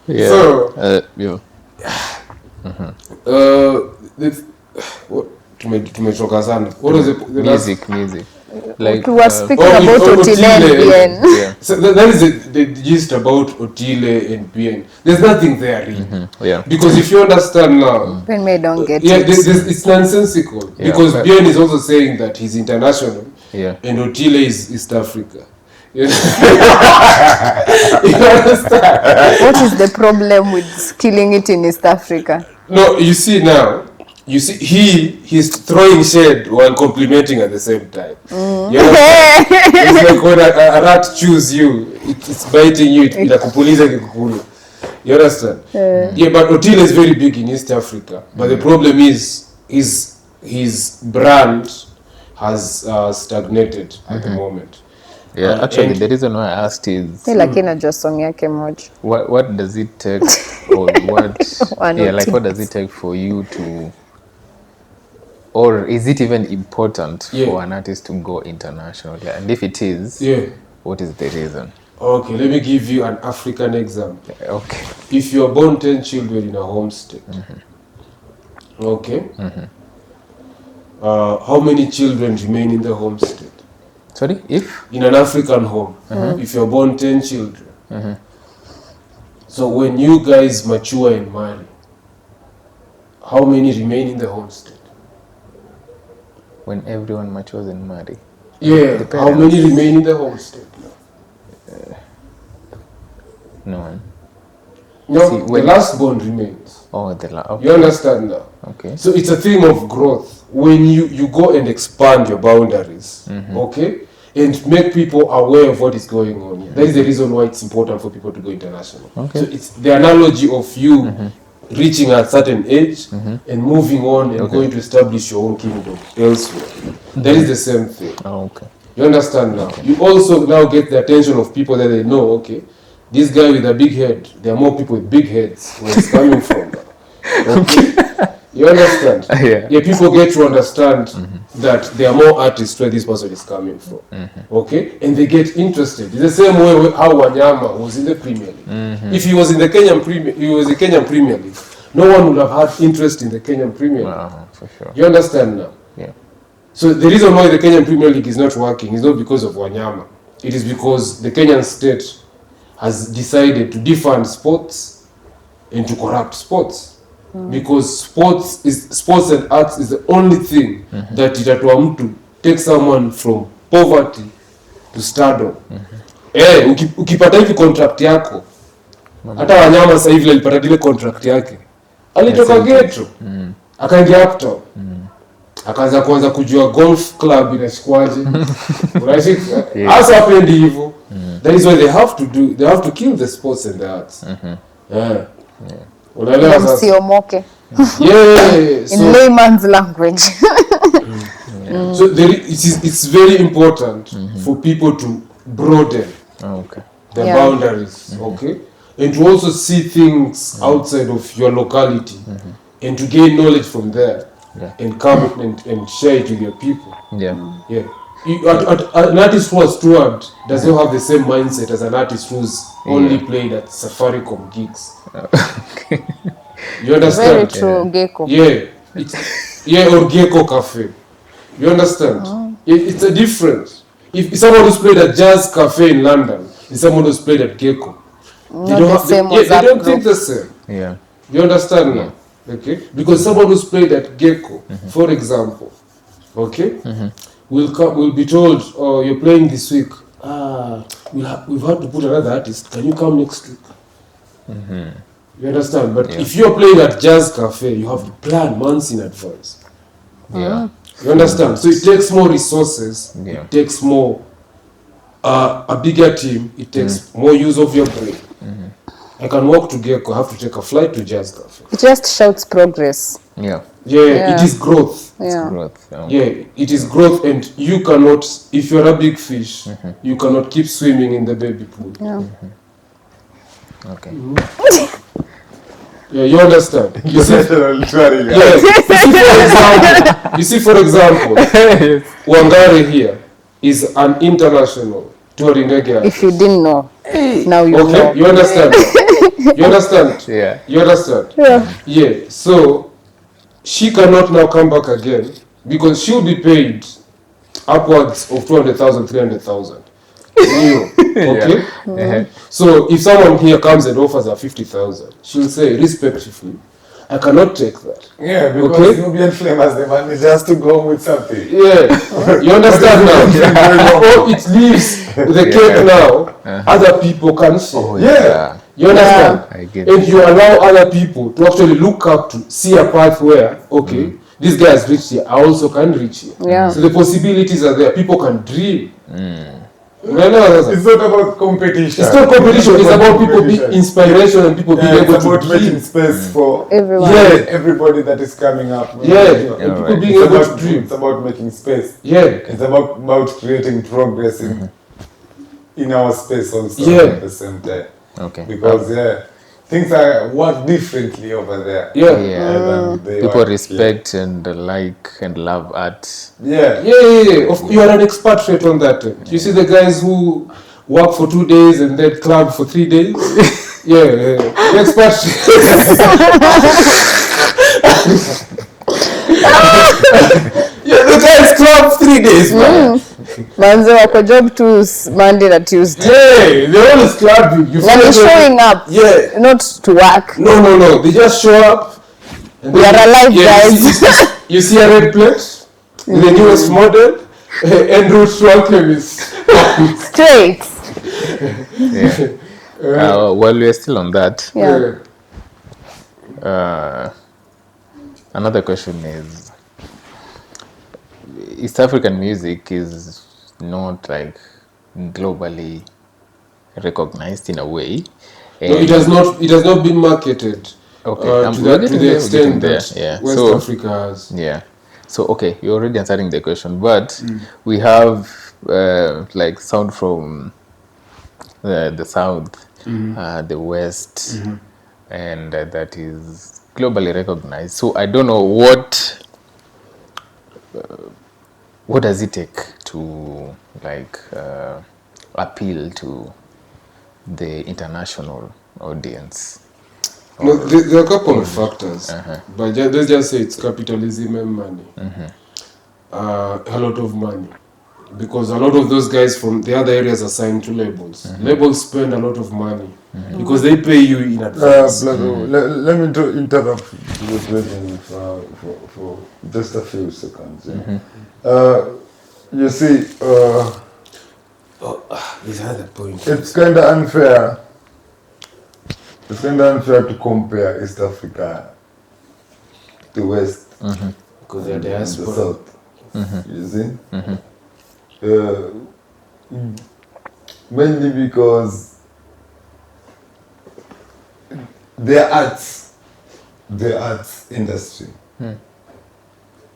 Yeah. So, tumetoka sana. What was the music. Like we were speaking about OTILE and PN. Yeah. So that is the gist about OTILE and PN. There's nothing there really. Yeah. Because if you understand now, When we don't get yeah, it. it's nonsensical. Yeah, because but- PN is also saying that he's international. Yeah. And OTILE is East Africa. You understand? What is the problem with killing it in East Africa? No, you see now. You see, he's throwing shade while complimenting at the same time. You know? It's like when a rat chews you, it's biting you, inakupuliza kikukula. You understand? Yeah, but OTILE is very big in East Africa. But the problem is his brand has stagnated at the moment. Yeah, actually, the reason why I asked is Lakini najua song yake moja. what does it take, or what what does it take for you to, or is it even important for an artist to go international? And if it is, what is the reason? Okay, let me give you an African example. Okay. If you are born 10 children in a home state, okay, how many children remain in the home state? Sorry, if? In an African home, if you're born 10 children, so when you guys mature and marry, how many remain in the home state? When everyone matures and marry. Yeah, how many remain in the home state now? No. No, See, the when- last born remains. Oh, You understand now? Okay. So it's a thing of growth. When you go and expand your boundaries, okay, and make people aware of what is going on here. That is the reason why it's important for people to go international. Okay. So it's the analogy of you reaching a certain age and moving on and going to establish your own kingdom elsewhere. That is the same thing. Oh, okay. You understand now? You also now get the attention of people that they know, okay, this guy with a big head, there are more people with big heads where it's coming from. Okay? You understand? Yeah. People get to understand that there are more artists where this person is coming from. Okay? And they get interested. It's the same way how Wanyama was in the Premier League. If he was in the Kenyan Premier League, no one would have had interest in the Kenyan Premier League. Wow, for sure. You understand now? Yeah. So the reason why the Kenyan Premier League is not working is not because of Wanyama. It is because the Kenyan state has decided to defund sports and to corrupt sports. Because sports and arts is the only thing that itatua mtu take someone from poverty to stardom. Ukipata hivi contract yako, hata Wanyama sasa hivi alipata ile contract yake, alitoka ghetto akaingia uptown, akaanza kuanza kujua golf club inashikwaje. Unashika hasa hapendi hivyo. That is why they have to kill the sports and the arts. Unaelewa sasa? Msiomoke. Yeah. In layman's language. So it's very important for people to broaden the boundaries, okay? And to also see things outside of your locality and to gain knowledge from there and come and share it with your people. Yeah. An artist who has toured does not have the same mindset as an artist who's only played at Safaricom gigs. You understand? Very true, Gecko. Yeah, or Gecko Cafe. You understand? It's a difference. If someone who's played at Jazz Cafe in London is someone who's played at Gecko, they don't think the same. Yeah. You understand now? Okay? Because someone who's played at Gecko, for example, okay, will be told, oh, you're playing this week. We've had to put another artist. Can you come next week? You understand? But if you're playing at Jazz Cafe, you have to plan months in advance. Yeah. You understand? So it takes more resources. Yeah. It takes more, a bigger team. It takes more use of your brain. I can walk to Gecko. I have to take a flight to Jazz Cafe. It just shouts progress. Yeah. It is growth. Yeah. Growth. It is growth, and you cannot, if you're a big fish, you cannot keep swimming in the baby pool. Yeah. Okay. Yeah, you understand? You see, Literally. you see, for example, Wangari here is an international touring reggae. If you didn't know, now you know. Okay, you understand? You understand? Yeah. You understand? Yeah. So she cannot now come back again because she'll be paid upwards of 200,000, 300,000. Okay? So if someone here comes and offers her 50,000, she'll say respectfully, I cannot take that. Yeah, because Nubian Flame as the manager has to go with something. Yeah, you understand now? Or it leaves the cake now, other people can share. You understand? I get And you allow other people to actually look up to see a path where, okay, this guy has reached here, I also can reach here. Yeah. So the possibilities are there. People can dream. It's not about competition. It's not competition. It's about people being inspiration and people being able it's about to making dream. space for Everyone. everybody that is coming up. And people being able to dream. It's about making space. Yeah. It's about creating progress in our space also at the same time. Okay. Because things are work differently over there. Yeah. Than they People work respect and like and love art. here. You are an expatriate on that. You see the guys who work for 2 days and then club for 3 days? The expatriates. The guys club 3 days, man. Manze wako job to Monday and Tuesday. They're always clubbing. When you're showing up, not to work. No. They just show up. And We are alive, guys. You see a red plate? The newest model? Andrew Schwankem is Straight. While we are still on that, Yeah. another question is, East African music is not like globally recognized in a way. No, it has not. It has not been marketed. Okay, To we're the getting there, extent there. that Yeah. West So Africa has. yeah. So okay, you're already answering the question, but we have like sound from the south, the west, and that is globally recognized. So I don't know what does it take to like appeal to the international audience. No, there are a couple of factors, but let's just say it's capitalism and money. A lot of money, because a lot of those guys from the other areas are signed to labels. Labels spend a lot of money because they pay you in advance. Let me interrupt the question for just a few seconds. You see, This other point. it's kind of unfair. It's kind of unfair to compare East Africa to West Because they're and the diaspora. South. You see? Mainly because the arts industry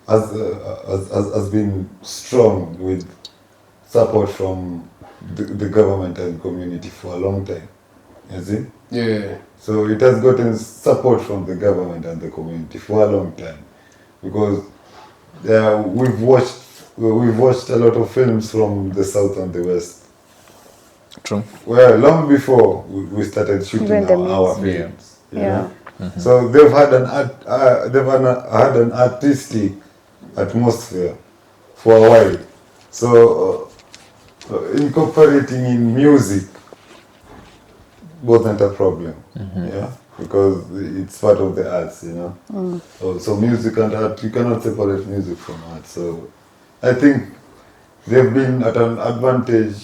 has been strong with support from the government and community for a long time. You see? Yeah. So it has gotten support from the government and the community for a long time, because we've watched a lot of films from the south and the west. True. Well, long before we started shooting Even the our music. films. you Yeah. know. So they've had had an artistic atmosphere for a while. So incorporating in music wasn't a problem, yeah, because it's part of the arts, you know. So music and art, you cannot separate music from art. So I think they've been at an advantage.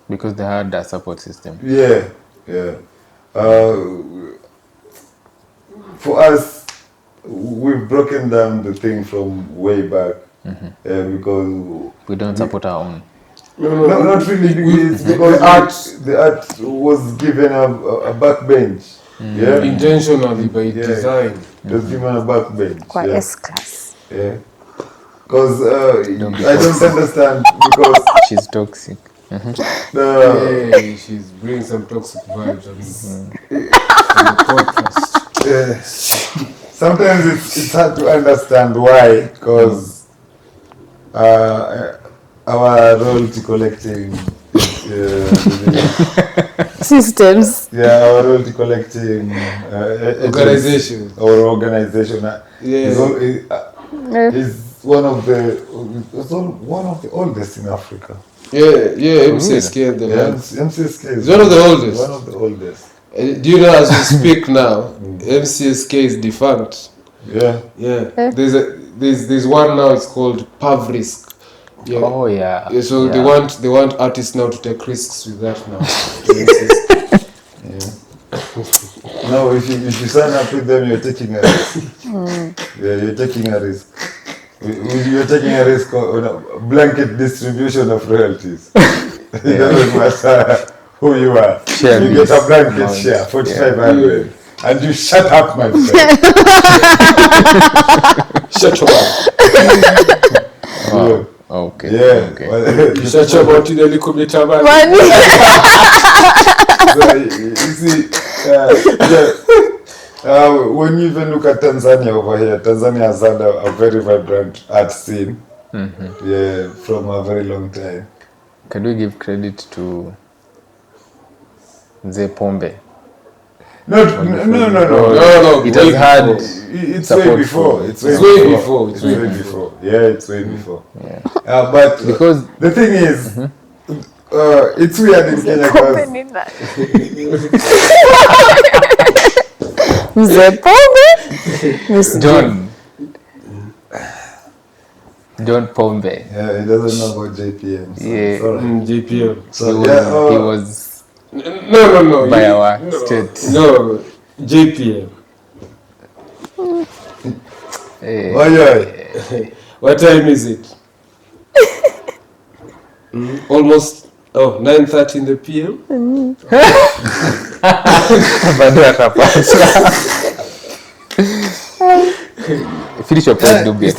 Because they had that support system. Yeah. For us, we've broken down the thing from way back, because We don't support our own. No, no, not really, because the art was given a backbench. Yeah, intentionally by Yeah. design. it was given a backbench. Kwa Yeah, S-class. yeah. Because Don't be I don't understand, because She's toxic. Yeah, she's bringing some toxic vibes on the podcast. sometimes it's hard to understand why, because our royalty collecting Systems. our royalty collecting Organization. or organization Yeah. is one of the oldest in Africa. Yeah, MCSK and the Yeah, land. MCSK is It's one of the oldest. One of the oldest. Do you know, as we speak now, MCSK is defunct. Yeah. Yeah. There's one now. It's called Pavrisk. Yeah. Oh yeah. Yeah, so Yeah. they want artists now to take risks with that now. No, if you sign up with them, you're taking a risk. Yeah, you're taking a risk. You're taking a risk on a blanket distribution of royalties. It doesn't matter who you are. Share You get a this blanket amount. share, 4,500. And you shut up, my friend. Shut up. Wow. Okay. Yeah. Okay. Well, You shut your mouth in a little bit of money. so, you see, when you even look at Tanzania over here, Tanzania has had a very vibrant art scene, yeah, from a very long time. Can we give credit to Mzee Pombe? No. It has had It's support way before. from- It's It's way way before. before. It's way before. Yeah, it's way before. Yeah. But Because the thing is, it's weird in Kenya because Mzee Pombe. John Pombe. yeah, he doesn't know about JPM. So Yeah. it's alright. JPM. So He yeah, was No. By our state. No, JPM. What time is it? Almost 9:30 in the PM. Bado atapata. Finish your point, Dubi.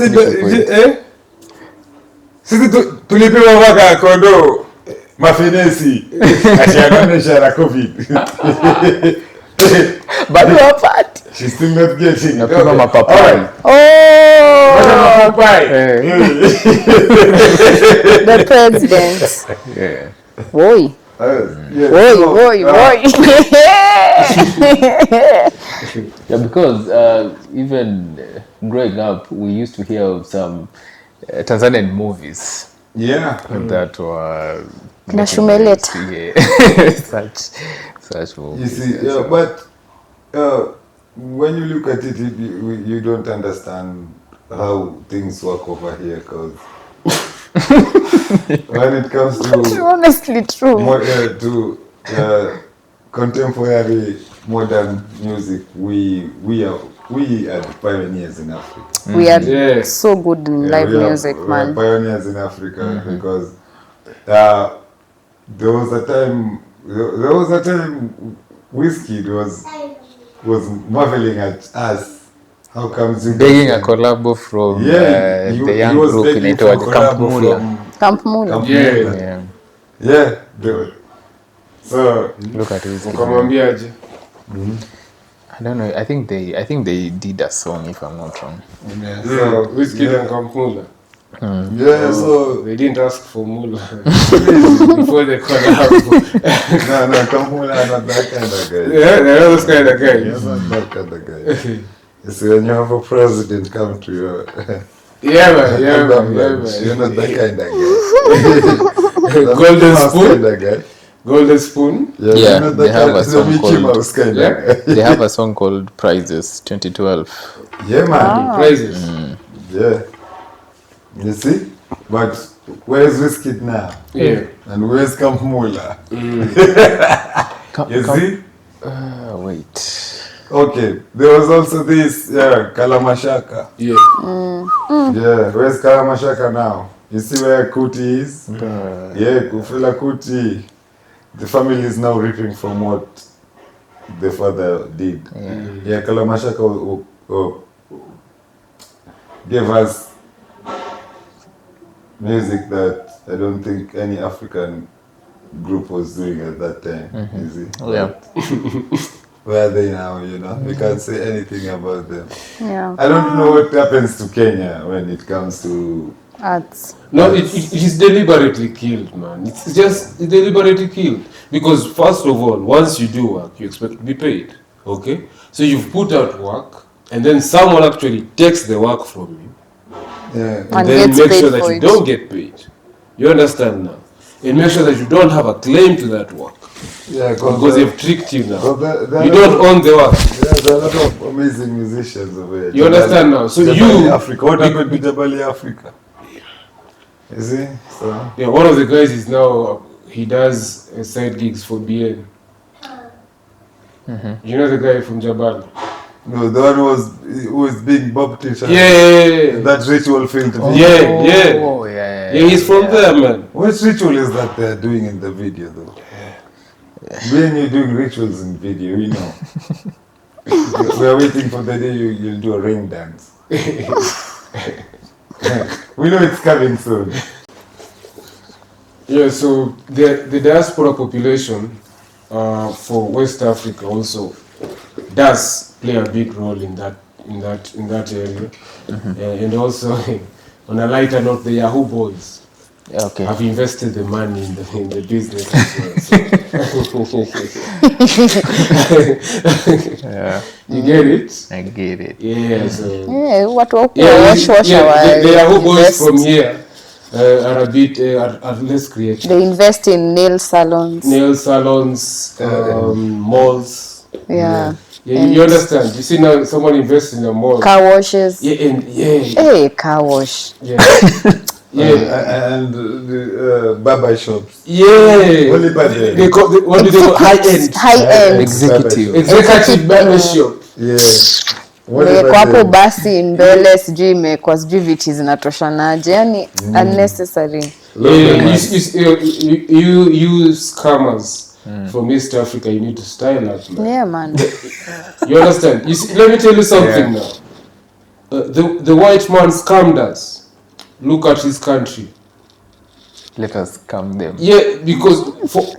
Sisi tulipewa mpaka kondo mafinesi atianaonesha na COVID. Bado apart. She's still not getting. Napima mapapai. The president. Yeah. Boy. Boy. Yeah, because even growing up, we used to hear of some Tanzanian movies that were Nashumeleta. such movies. You see, but when you look at it, you don't understand how things work over here, because when it comes to Honestly true. Contemporary modern music, we are the pioneers in Africa. We are so good in live music, we man. are pioneers in Africa because there was a time Wizkid was marveling at us. How comes you begging a collabo from the young group in Camp Mula. Yeah. So look at Wizkid. Ukamwambiaje? I don't know. I think they did a song, if I'm not wrong. So Wizkid and Camp Mula. So they didn't ask for Mula before they collab. No, Camp Mula are not that kind of guy. Yeah, they're not those kind of guys. You're not that kind of guy. You see, when you have a president come to you, yeah, man. you're not that kind of guy. Golden spoon. Kind of guy. Golden Spoon. Yeah, they have a song called Yeah. they have a song called Prizes 2012. Yeah, man. Prizes. Yeah. You see? But where's Wizkid now? Yeah. And where's Camp Mula? You see? Wait. Okay. There was also this, Kalamashaka. Yeah. Yeah, where's Kalamashaka now? You see where Kuti is? Yeah, Kufila Kuti. The family is now reaping from what the father did. Yeah, Kalamashaka gave us music that I don't think any African group was doing at that time. You see? Yeah. Where are they now, you know? We can't say anything about them. Yeah. I don't know what happens to Kenya when it comes to Arts. No, it is deliberately killed, man. It's deliberately killed. Because first of all, once you do work, you expect to be paid. Okay? So you've put out work, and then someone actually takes the work from you. yeah. And then make sure that you don't get paid. You understand now? And make sure that you don't have a claim to that work. Yeah, Because they've tricked you now. there You don't own the work. There's a lot of amazing musicians over here. You understand now? So Jabali you... Africa. What happened to Jabali Africa? You see? So Yeah, one of the guys is now... He does side gigs for BN. You know the guy from Jabal? no, the one who was being baptized. Yeah. That ritual filmed. Yeah. Oh, yeah. Yeah, he's from there, man. What ritual is that they're doing in the video, though? When you're doing rituals in video, we know. We are waiting for the day you'll do a rain dance. We know it's coming soon. Yeah, so the diaspora population for West Africa also does play a big role in that area. And also, on a lighter note, the Yahoo boys Okay. have invested the money in the business as well. So. Yeah, You get it? I get it. Yeah, so... Yeah, watu wa Yeah, the Yahoo boys invest. from here are a bit are less creative. They invest in nail salons. Nail salons, malls. Yeah. Yeah, you understand? You see now someone invests in a mall. Car washes. Yeah, and Hey, car wash. yeah. Yeah. And the barber shops. Yeah. Only by the- They call, what do they call? High end. High-end. Executive. Executive barber shop. Yeah. Imewekwa hapo basi mbele, sijui imewekwa sijui viti zinatoshanaje, yani unnecessary. You scammers from East Africa, you need to style up, man. Yeah, man. You understand? You see, let me tell you something now. The white man scammed us. Look at his country. Let us scam them. Yeah, because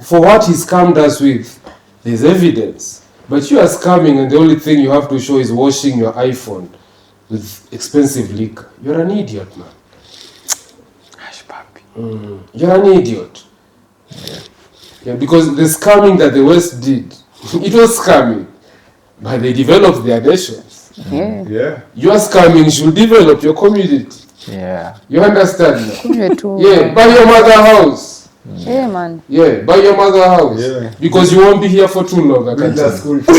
for what he scammed us with, there's evidence. But you are scamming and the only thing you have to show is washing your iPhone with expensive liquor. You're an idiot, man. Hush, papi. You're an idiot. Yeah, because the scamming that the West did, it was scamming. But they developed their nations. Yeah. Yeah. Your scamming should develop your community. Yeah. You understand now? Kunywe tu. Yeah, buy your mother house. Yeah, man. Yeah, buy your mother house. Yeah. Because you won't be here for too long, I can Build tell a you. school for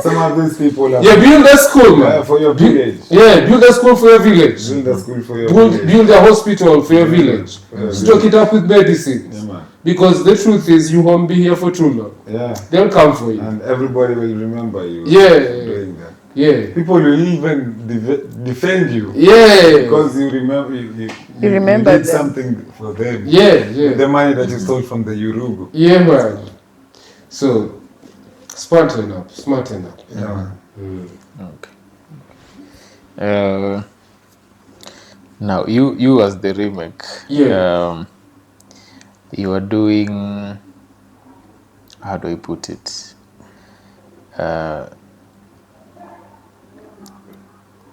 Some of these people are Yeah, build a school, man. for your village. Yeah, build a school for your village. Build a school for your Build, village. build a hospital for your village. Yeah. Stock it up with medicines. Yeah, man. Because the truth is, you won't be here for too long. Yeah. They'll come for you. And everybody will remember you. Yeah. Doing that. Yeah. People will even defend you. Yeah. Because you remember you remember did them. something for them. Yeah, With the yeah. money that you stole from the Urugu. Yeah, man. So, smarten up. Yeah, man. Okay. Now you as the remake. Yeah. You are doing. How do I put it?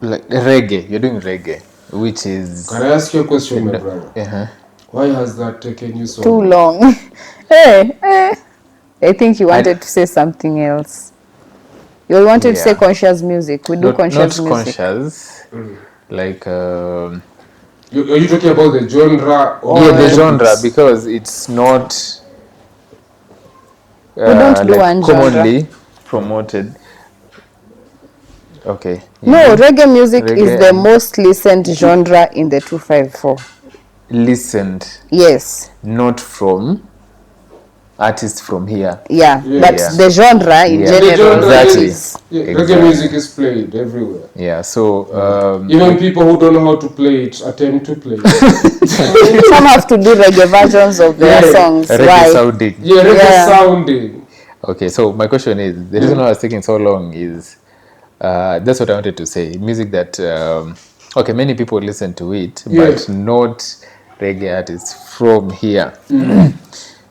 Like reggae. You're doing reggae, which is. Can I ask you a question, my brother? Uh-huh. Why has that taken you so Too long? long. I think you wanted to say something else. You wanted to say Yeah. conscious music. We do conscious not music. conscious. Like. Are you talking about the genre? Or Yeah, the topics? genre, because it's not don't do one genre. commonly promoted. Okay. No, reggae music is Reggae the and- most listened genre in the 254. Listened, Yes. not from artists from here. Yeah. Yeah. But Yeah. the genre in Yeah. The general genre Exactly. is. Yeah, Exactly. reggae music is played everywhere. Yeah, so Even people who don't know how to play it attempt to play it. Some have to do reggae versions of their Yeah. songs. reggae Why? sounding. Yeah, reggae Yeah. sounding. Okay, so my question is, the reason why I was taking so long is, that's what I wanted to say. Music that, okay, many people listen to it, Yeah. but not reggae artists from here.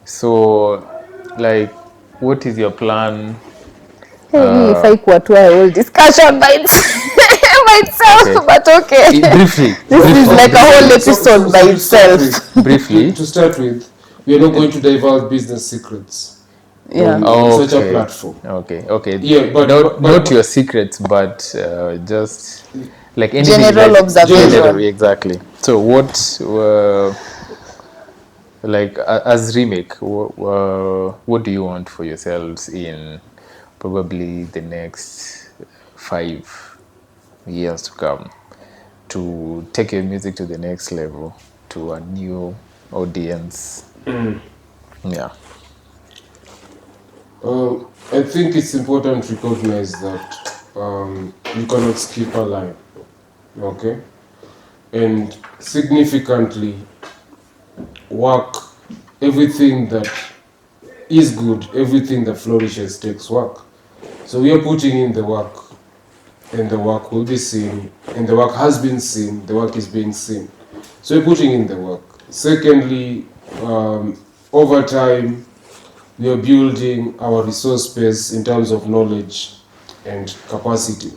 So, like, what is your plan? Hey, if I could do a whole discussion by itself, Okay. but okay. Briefly, This is like a whole episode by to start itself. with- Briefly. To start with, we are not going to divulge business secrets Yeah. on such a Okay. platform. Okay. Yeah, but- not but- your secrets, but just like anything. General like, observation. general, exactly. So what, like as remake, what do you want for yourselves in probably the next 5 years to come to take your music to the next level, to a new audience? Yeah. I think it's important to recognize that you cannot skip a line, okay? And significantly work, everything that is good, everything that flourishes takes work. So we are putting in the work, and the work will be seen, and the work has been seen, the work is being seen. So we're putting in the work. Secondly, over time, we are building our resource base in terms of knowledge and capacity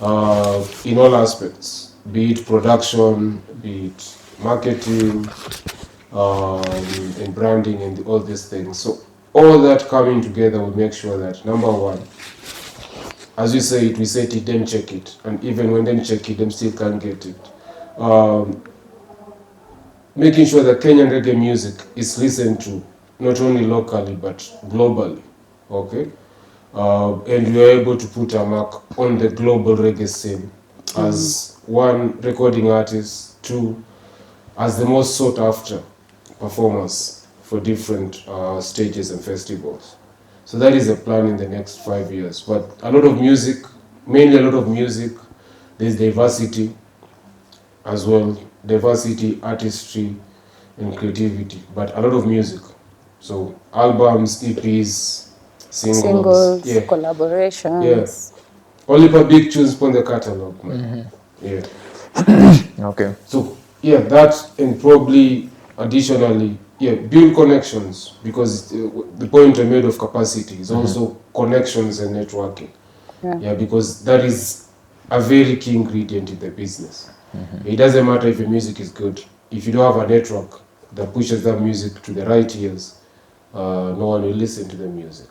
in all aspects, be it production, be it marketing, and branding, and all these things. So all that coming together will make sure that, number one, as we say it, we set it, then check it, and even when them check it, them still can't get it. Making sure that Kenyan reggae music is listened to not only locally but globally, okay? And we are able to put a mark on the global reggae scene as one, recording artist, two, as the most sought after performers for different stages and festivals. So that is a plan in the next 5 years. But a lot of music, mainly a lot of music, there's diversity as well, diversity, artistry, and creativity, but a lot of music. So albums, EPs, singles, collaborations. Yeah. Only for big tunes from the catalog, man. Yeah. Okay. So that, and probably additionally, build connections, because the point I made of capacity is also connections and networking. Yeah, because that is a very key ingredient in the business. It doesn't matter if your music is good. If you don't have a network that pushes that music to the right ears, no one will listen to the music.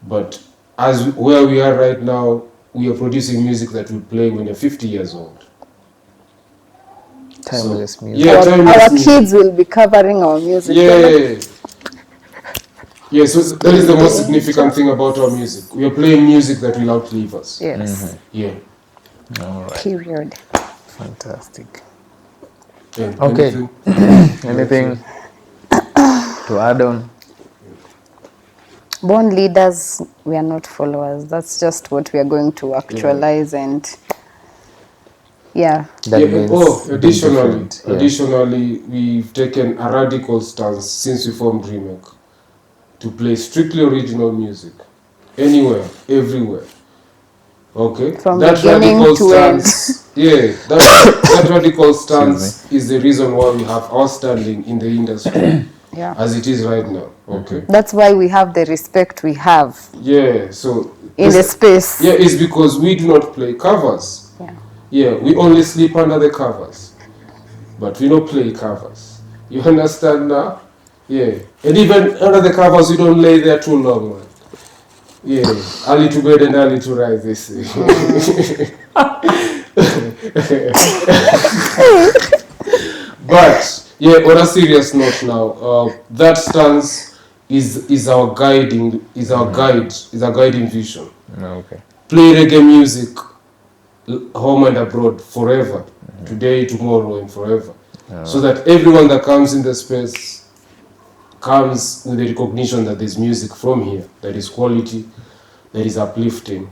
But where we are right now, we are producing music that will play when you're 50 years old. Timeless music. Yeah, our kids will be covering our music. Yeah, so that is the most significant thing about our music. We are playing music that will outlive us. Yes. Yeah. All right. Period. Fantastic. Yeah, Okay. Anything to add on? Born leaders, we are not followers. That's just what we are going to actualize and That means additionally, we've taken a radical stance since we formed REMAKE to play strictly original music, anywhere, everywhere. Okay, from that beginning radical to end. stance. Yeah, that radical stance is the reason why we have our standing in the industry as it is right now. Okay, that's why we have the respect we have. Yeah, so in the space. Yeah, it's because we do not play covers. Yeah, we only sleep under the covers, but we don't play covers. You understand now? Yeah, and even under the covers, we don't lay there too long, man. Yeah, early to bed and early to rise, they say. But on a serious note now, that stance is our guiding vision. Okay. Play reggae music, home and abroad, forever, today, tomorrow, and forever, so that everyone that comes in the space comes with the recognition that there's music from here that is quality, that is uplifting,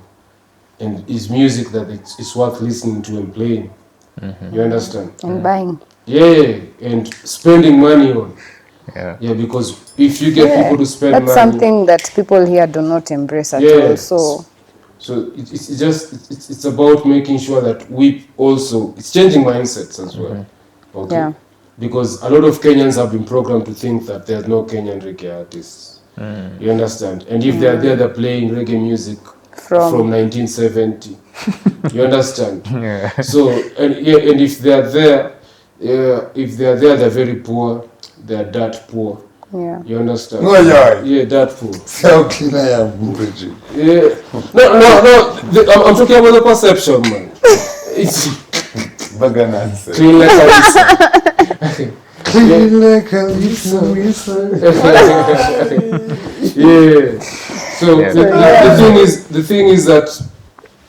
and is music that it's worth listening to and playing. You understand? And buying. Yeah, and spending money on. Yeah, because if you get people to spend money, that's something that people here do not embrace at all. So it's about making sure that we also, it's changing mindsets as well. Okay. Yeah. Because a lot of Kenyans have been programmed to think that there's no Kenyan reggae artists. You understand? And if they're there, they're playing reggae music from 1970. You understand? So, and if they're there, they're very poor. They're that poor. Yeah. You understand? Yeah, that poor. So clean I am, Bridget. Yeah. No. I'm talking about the perception, man. It's Bagananse. clean like a Clean like a listen. Yeah. So the thing is that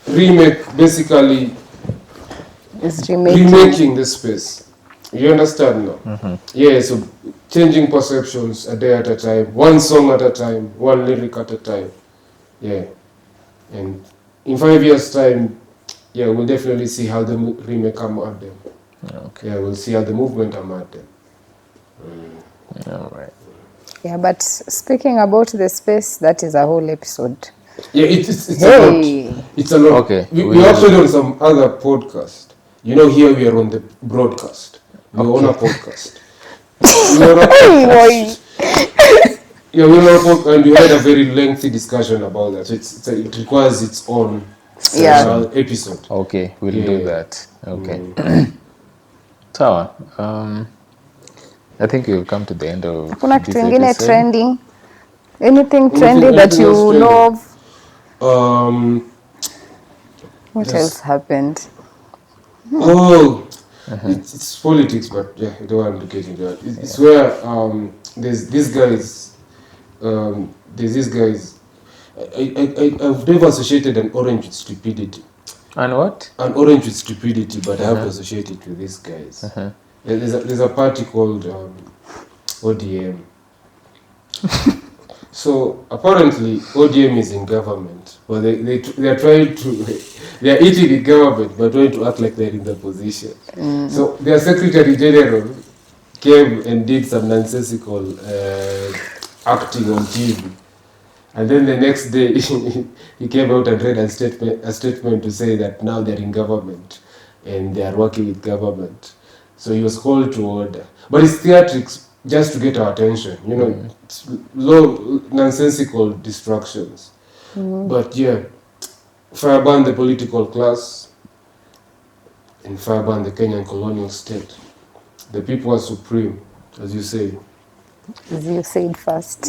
REMAKE basically is remaking the space. You understand now? Yeah, so changing perceptions a day at a time, one song at a time, one lyric at a time. Yeah. And in 5 years' time, we'll definitely see how the REMAKE come at them. Okay. Yeah, we'll see how the movement come at them. All right. Yeah, but speaking about the space, that is a whole episode. Yeah, it's a lot. It's a lot. Okay. We're actually on some other podcast. You know, here we are on the broadcast. We're on a podcast. We're on a podcast. We're on a podcast, and we had a very lengthy discussion about that. So it requires its own episode. Okay, we'll do that. Okay. Sawa. I think we've come to the end of Kuna this kitu ingine episode. trending? Anything trendy that you know of? What else happened? It's politics, but I don't want to get into that. It's where there's these guys. I've never associated an orange with stupidity. And what? An orange with stupidity, but I have to associate it with these guys. There's a party called ODM. So apparently ODM is in government, but they are trying to they are eating in government but trying to act like they're in the position. So their Secretary General came and did some nonsensical acting on TV, and then the next day he came out and read a statement to say that now they're in government and they are working with government. So he was called to order, but it's theatrics just to get our attention, you know. It's low nonsensical distractions. But yeah, fireburn the political class and fireburn the Kenyan colonial state. The people are supreme, as you say. As you said first.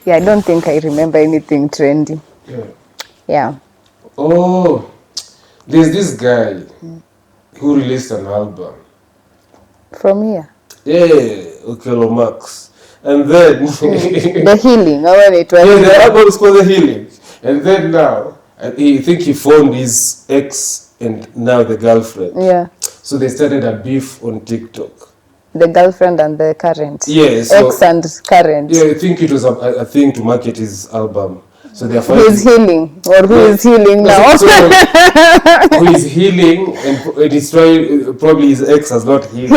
Yeah, I don't think I remember anything trendy. Yeah. Oh, there's this guy who released an album. From here. Yeah, Okelo Max. And then The Healing. I want it. yeah, the album is called The Healing. And then now, I think he found his ex and now the girlfriend. Yeah. So they started a beef on TikTok. The girlfriend and the current. Yeah, so, ex and current. Yeah, I think it was a thing to market his album. So they are fighting. Who is healing? Or who is healing now? So, who is healing and he's trying, probably his ex has not healed.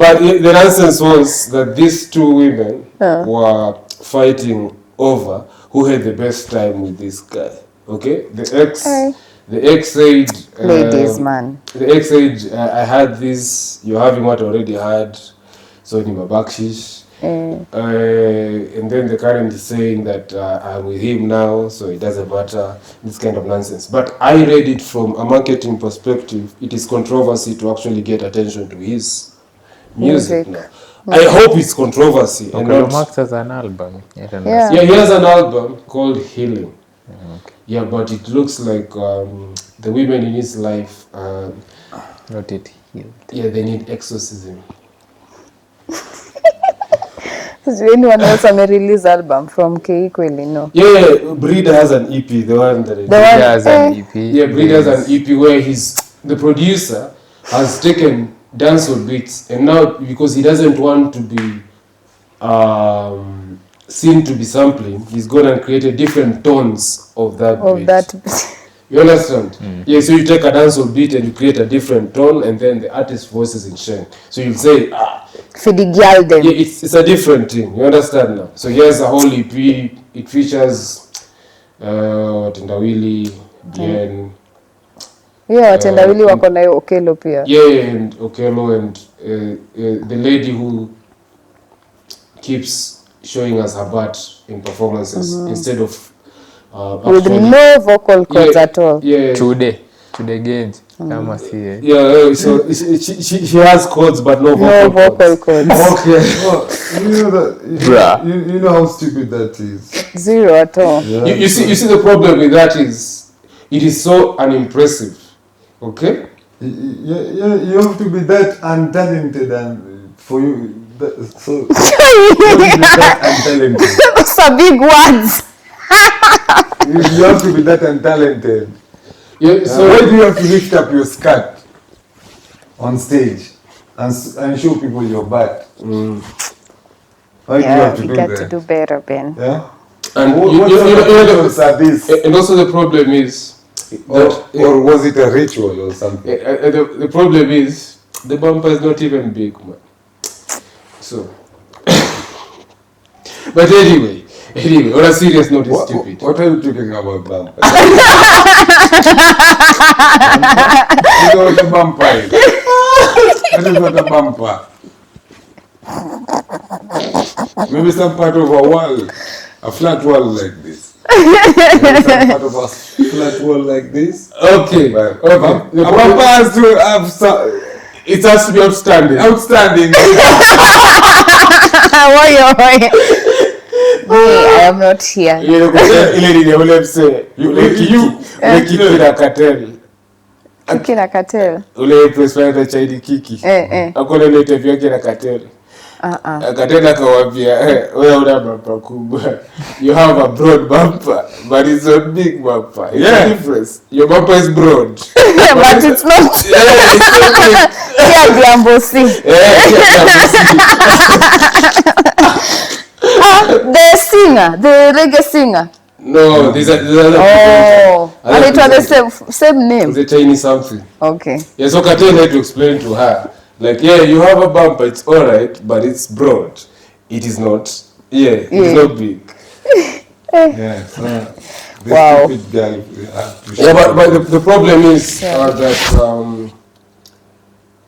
But the nonsense was that these two women were fighting over who had the best time with this guy. Okay? The ex said... Ladies, man. The ex said, I had this, you're having what I already had, so ni mabakshish. And then the current is saying that I'm with him now, so it doesn't matter, this kind of nonsense. But I read it from a marketing perspective. It is controversy to actually get attention to his music now. I hope it's controversy. Okay, and not, Max has an album. Yeah. yeah, he has an album called Healing. Okay. Yeah, but it looks like the women in his life, Not yet healed. yeah, they need exorcism. Is anyone else on a release album from K Kweli? No. Yeah, Breeder has an EP, the one that He has an EP. Yeah, Breeder has an EP where the producer has taken dancehall beats, and now because he doesn't want to be seen to be sampling, he's gone and created different tones of that beat. You understand? Yeah, so you take a dancehall beat and you create a different tone, and then the artist's voice is in shine. So you'll say, For the girl them. yeah, it's a different thing. You understand now? So here's a whole EP. It features Tendawili, Bien. Yeah, watendawili wako na Okelo pia. Yeah, and Okelo and the lady who keeps showing us her butt in performances instead of with no vocal cords at all. Yeah. Today Gage. Kama si. Yeah, so she has chords but no vocal chords. Okay. Well, you know that you know how stupid that is. Zero at all. Yeah. You see the problem with that is it is so unimpressive. Okay? Yeah, you have to be that untalented and for you so you have to be that untalented. Those are big words. You have to be that untalented. Yeah, so why do you have to lift up your skirt on stage and show people your butt? Why do you have to you do got that? to do better, Ben. Yeah? and What sort of rituals are these? and also the problem is that Or was it a ritual or something? the problem is the bumper is not even big, man. So but anyway, on a serious note, it's stupid. What are you talking about bumper? You know what a bumper is? That is not a bumper. Maybe some part of a wall, a flat wall like this. Maybe some part of a flat wall like this. Okay. But Okay. a bumper has to have It has to be outstanding. outstanding. I am not here. Ile niliona mse ule kiki na cartel. Kiki na cartel. Ule press fire chaidi kiki. Eh. Akona ile interview yake na cartel. Akatenda kawambia wewe una bumper kubwa. You have a broad bumper but it's not big bumper. It's a difference. Your bumper is broad. But it's not. Yeah, Diambosi. The singer, the reggae singer. No, these are and it was the same name. The Chinese something. Okay. Yeah, so Katela had to explain to her, like, yeah, you have a bumper, it's alright, but it's broad. It is not. Yeah, it's not big. Yeah, so Wow. stupid girl, Yeah, but the problem is that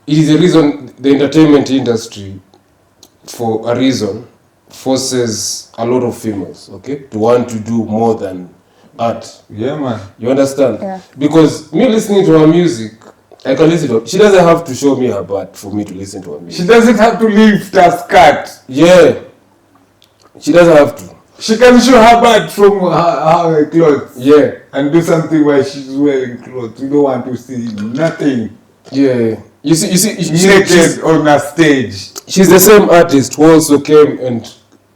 it is a reason the entertainment industry, for a reason, forces a lot of females, okay, to want to do more than art. Yeah, man. You understand? Yeah. Because me listening to her music, I can listen to her. She doesn't have to show me her butt for me to listen to her music. She doesn't have to lift her skirt. Yeah. She doesn't have to. She can show her butt from her clothes. Yeah. And do something while she's wearing clothes. You don't want to see nothing. Yeah. You see, Naked on a stage. she's the same artist who also came and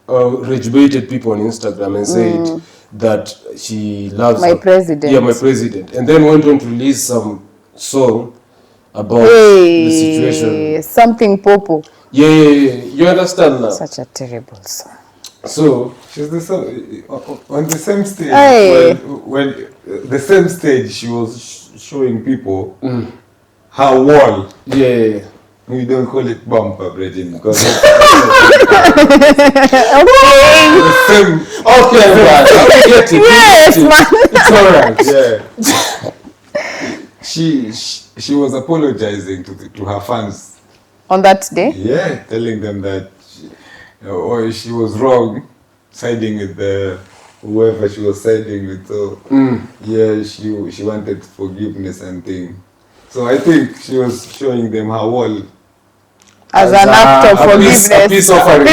rage-baited people on Instagram and said that she loves My president. Yeah, my president. And then went on to release some song about the situation. Something popo. Yeah. You understand now? Such a terrible song. So, She's the same, on the same stage. Hey. When the same stage, she was showing people her wall. yeah. We don't call it bumper, Bridget, because Okay. the same. Okay, man. I get it. Yes, man. It's alright. Yeah. She was apologizing to her fans. On that day? Yeah, telling them that she was wrong, siding with whoever she was siding with. So yeah, she wanted forgiveness and thing. So I think she was showing them her wall. As an act of forgiveness. A peace offering.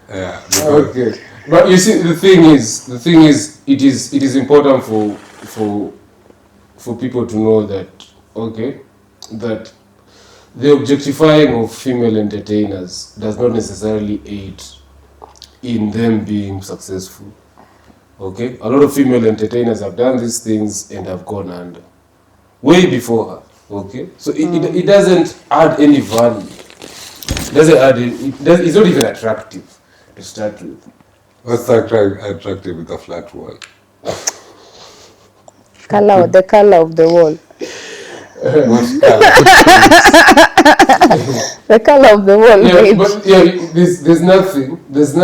Yeah. Okay. But you see, the thing is, it is important for people to know that, okay, that the objectifying of female entertainers does not necessarily aid in them being successful. Okay, a lot of female entertainers have done these things and have gone under way before her. Okay, so it doesn't add any value. It doesn't add. It's not even attractive to start with. What's attractive with a flat wall? The color of the wall. What color? The color of the wall. Yeah, but yeah, there's nothing. There's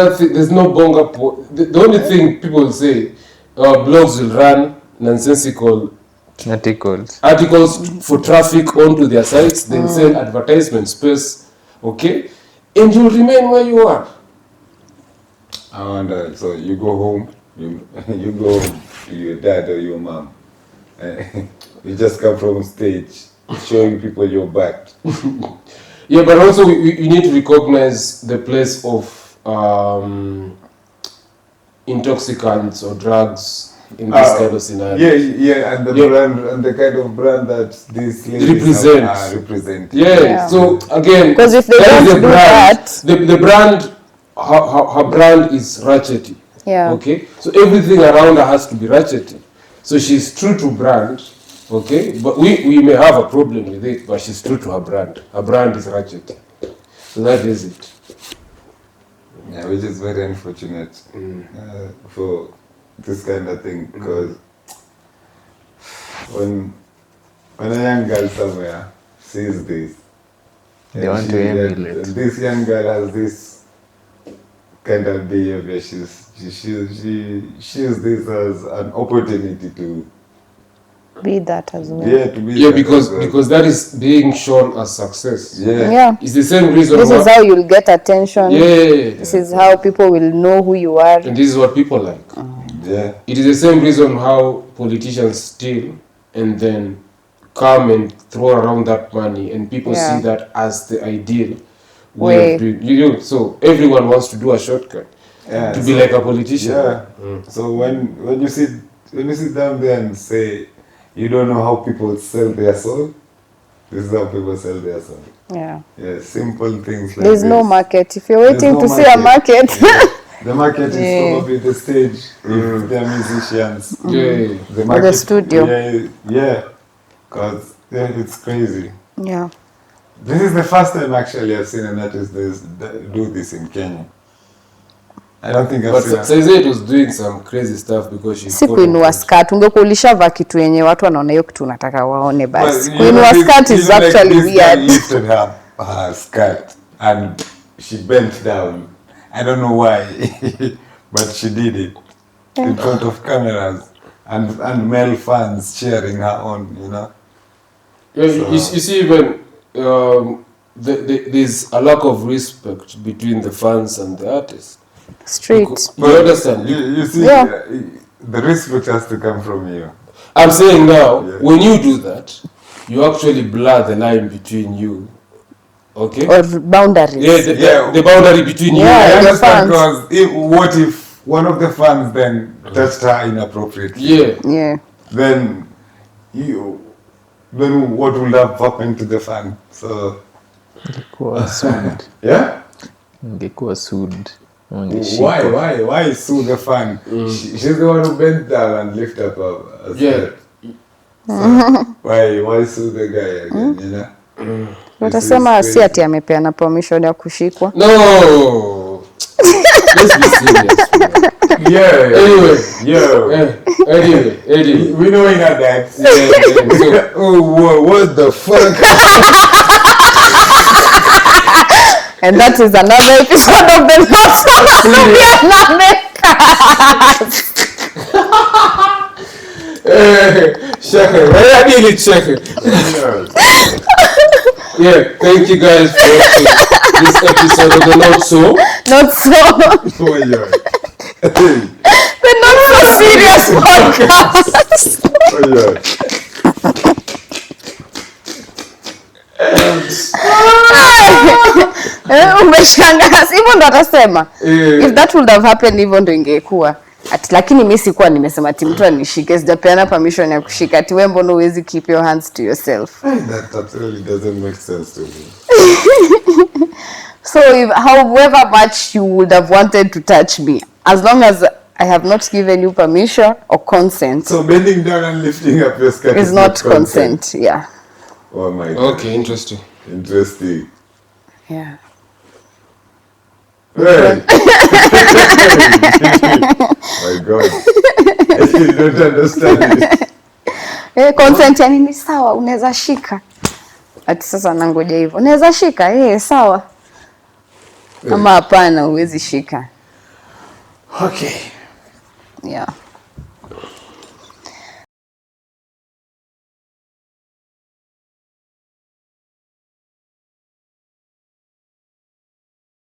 no bonga. The only thing people say, blogs will run nonsensical articles for traffic onto their sites. Then sell advertisement space. Okay, and you'll remain where you are. I wonder. So you go home. You go home to your dad or your mom. You just come from stage showing people your back. Yeah, but also you need to recognize the place of intoxicants or drugs in this kind of scenario. Yeah, and the brand and the kind of brand that these ladies represent. Yeah. So again, Because if they that is don't the do brand. that- The brand, her brand is ratchety. Yeah. Okay, so everything around her has to be ratchety. So she's true to brand. Okay, but we may have a problem with it, but she's true to her brand. Her brand is ratchet. So that is it. Yeah, which is very unfortunate for this kind of thing, because when a young girl somewhere sees this, They want to emulate. This young girl has this kind of behavior. She sees this as an opportunity to Be that as well. to be Yeah, successful. because that is being shown as success. Yeah. It's the same reason. This is how you'll get attention. Yeah. This is how people will know who you are. And this is what people like. Yeah. It is the same reason how politicians steal and then come and throw around that money, and people Yeah. see that as the ideal Way. way of doing. So everyone wants to do a shortcut Yeah, to be like a politician. Yeah. So when you sit down there and say you don't know how people sell their soul, This is how people sell their song. Yeah. Yeah, simple things like There's this. no market. If you're waiting No to see a market. Yeah. The market is Yeah. probably the stage if they're musicians. Yeah. The Or market, the studio. Yeah. Because it's crazy. Yeah. This is the first time actually I've seen an artist do this in Kenya. I don't think I've But seen Saizet was doing some crazy stuff because she Si kuinua skirt. Ungekuwa ulishavaa kitu yenye watu wanaona hiyo kitu unataka waone basi. Kuinua skirt is actually this weird. Girl lifted her skirt and she bent down. I don't know why, but she did it in front of cameras and male fans cheering her on, you know. Yeah, you see, even there's a lack of respect between the fans and the artists. Street. You understand? You see, Yeah. the respect has to come from you. I'm saying now, Yeah. when you do that, you actually blur the line between you. Okay? Or boundaries. Yeah, the boundary between Yeah. I you and understand fans. because what if one of the fans then touched her inappropriately? yeah. Yeah. Then what would have happened to the fan? So Ingekuwa sued. yeah. Ingekuwa sued. Why sue the fan? She's the one who bent down and lifted up a Yeah. skirt. So, why sue the guy again, you know? Watasema si ati amepeana permission ya kushikwa. No! Let's be serious. Man. Yeah. Anyway. Anyway. We know in that. Yeah. So, Oh, whoa, what the fuck? And that is another episode of the Not So Shaka, I really check it. Yeah, thank you guys for watching this episode of the Not So. Not So. Oh, yeah. The Not So Serious podcast. Oh, yeah. Umeshangaa hivyo ndo atasema. If that would have happened hivyo ndo ingekuwa. Lakini mimi sikuwa nimesema ati mtu anishike, sijapeana permission ya kushika. Ati wewe mbona huwezi keep your hands to yourself? That absolutely doesn't make sense to me. So if however much you would have wanted to touch me, as long as I have not given you permission or consent, So bending down and lifting up your skirt is not consent. Yeah. Oh my God. Okay, interesting. Interesting. Yeah. Hey. My God. I still don't understand it. Consent yani ni sawa, unaweza shika. Ati sasa nangoja hivyo. Unaweza shika? Sawa. Ama hapana, huwezi shika. Okay. Yeah.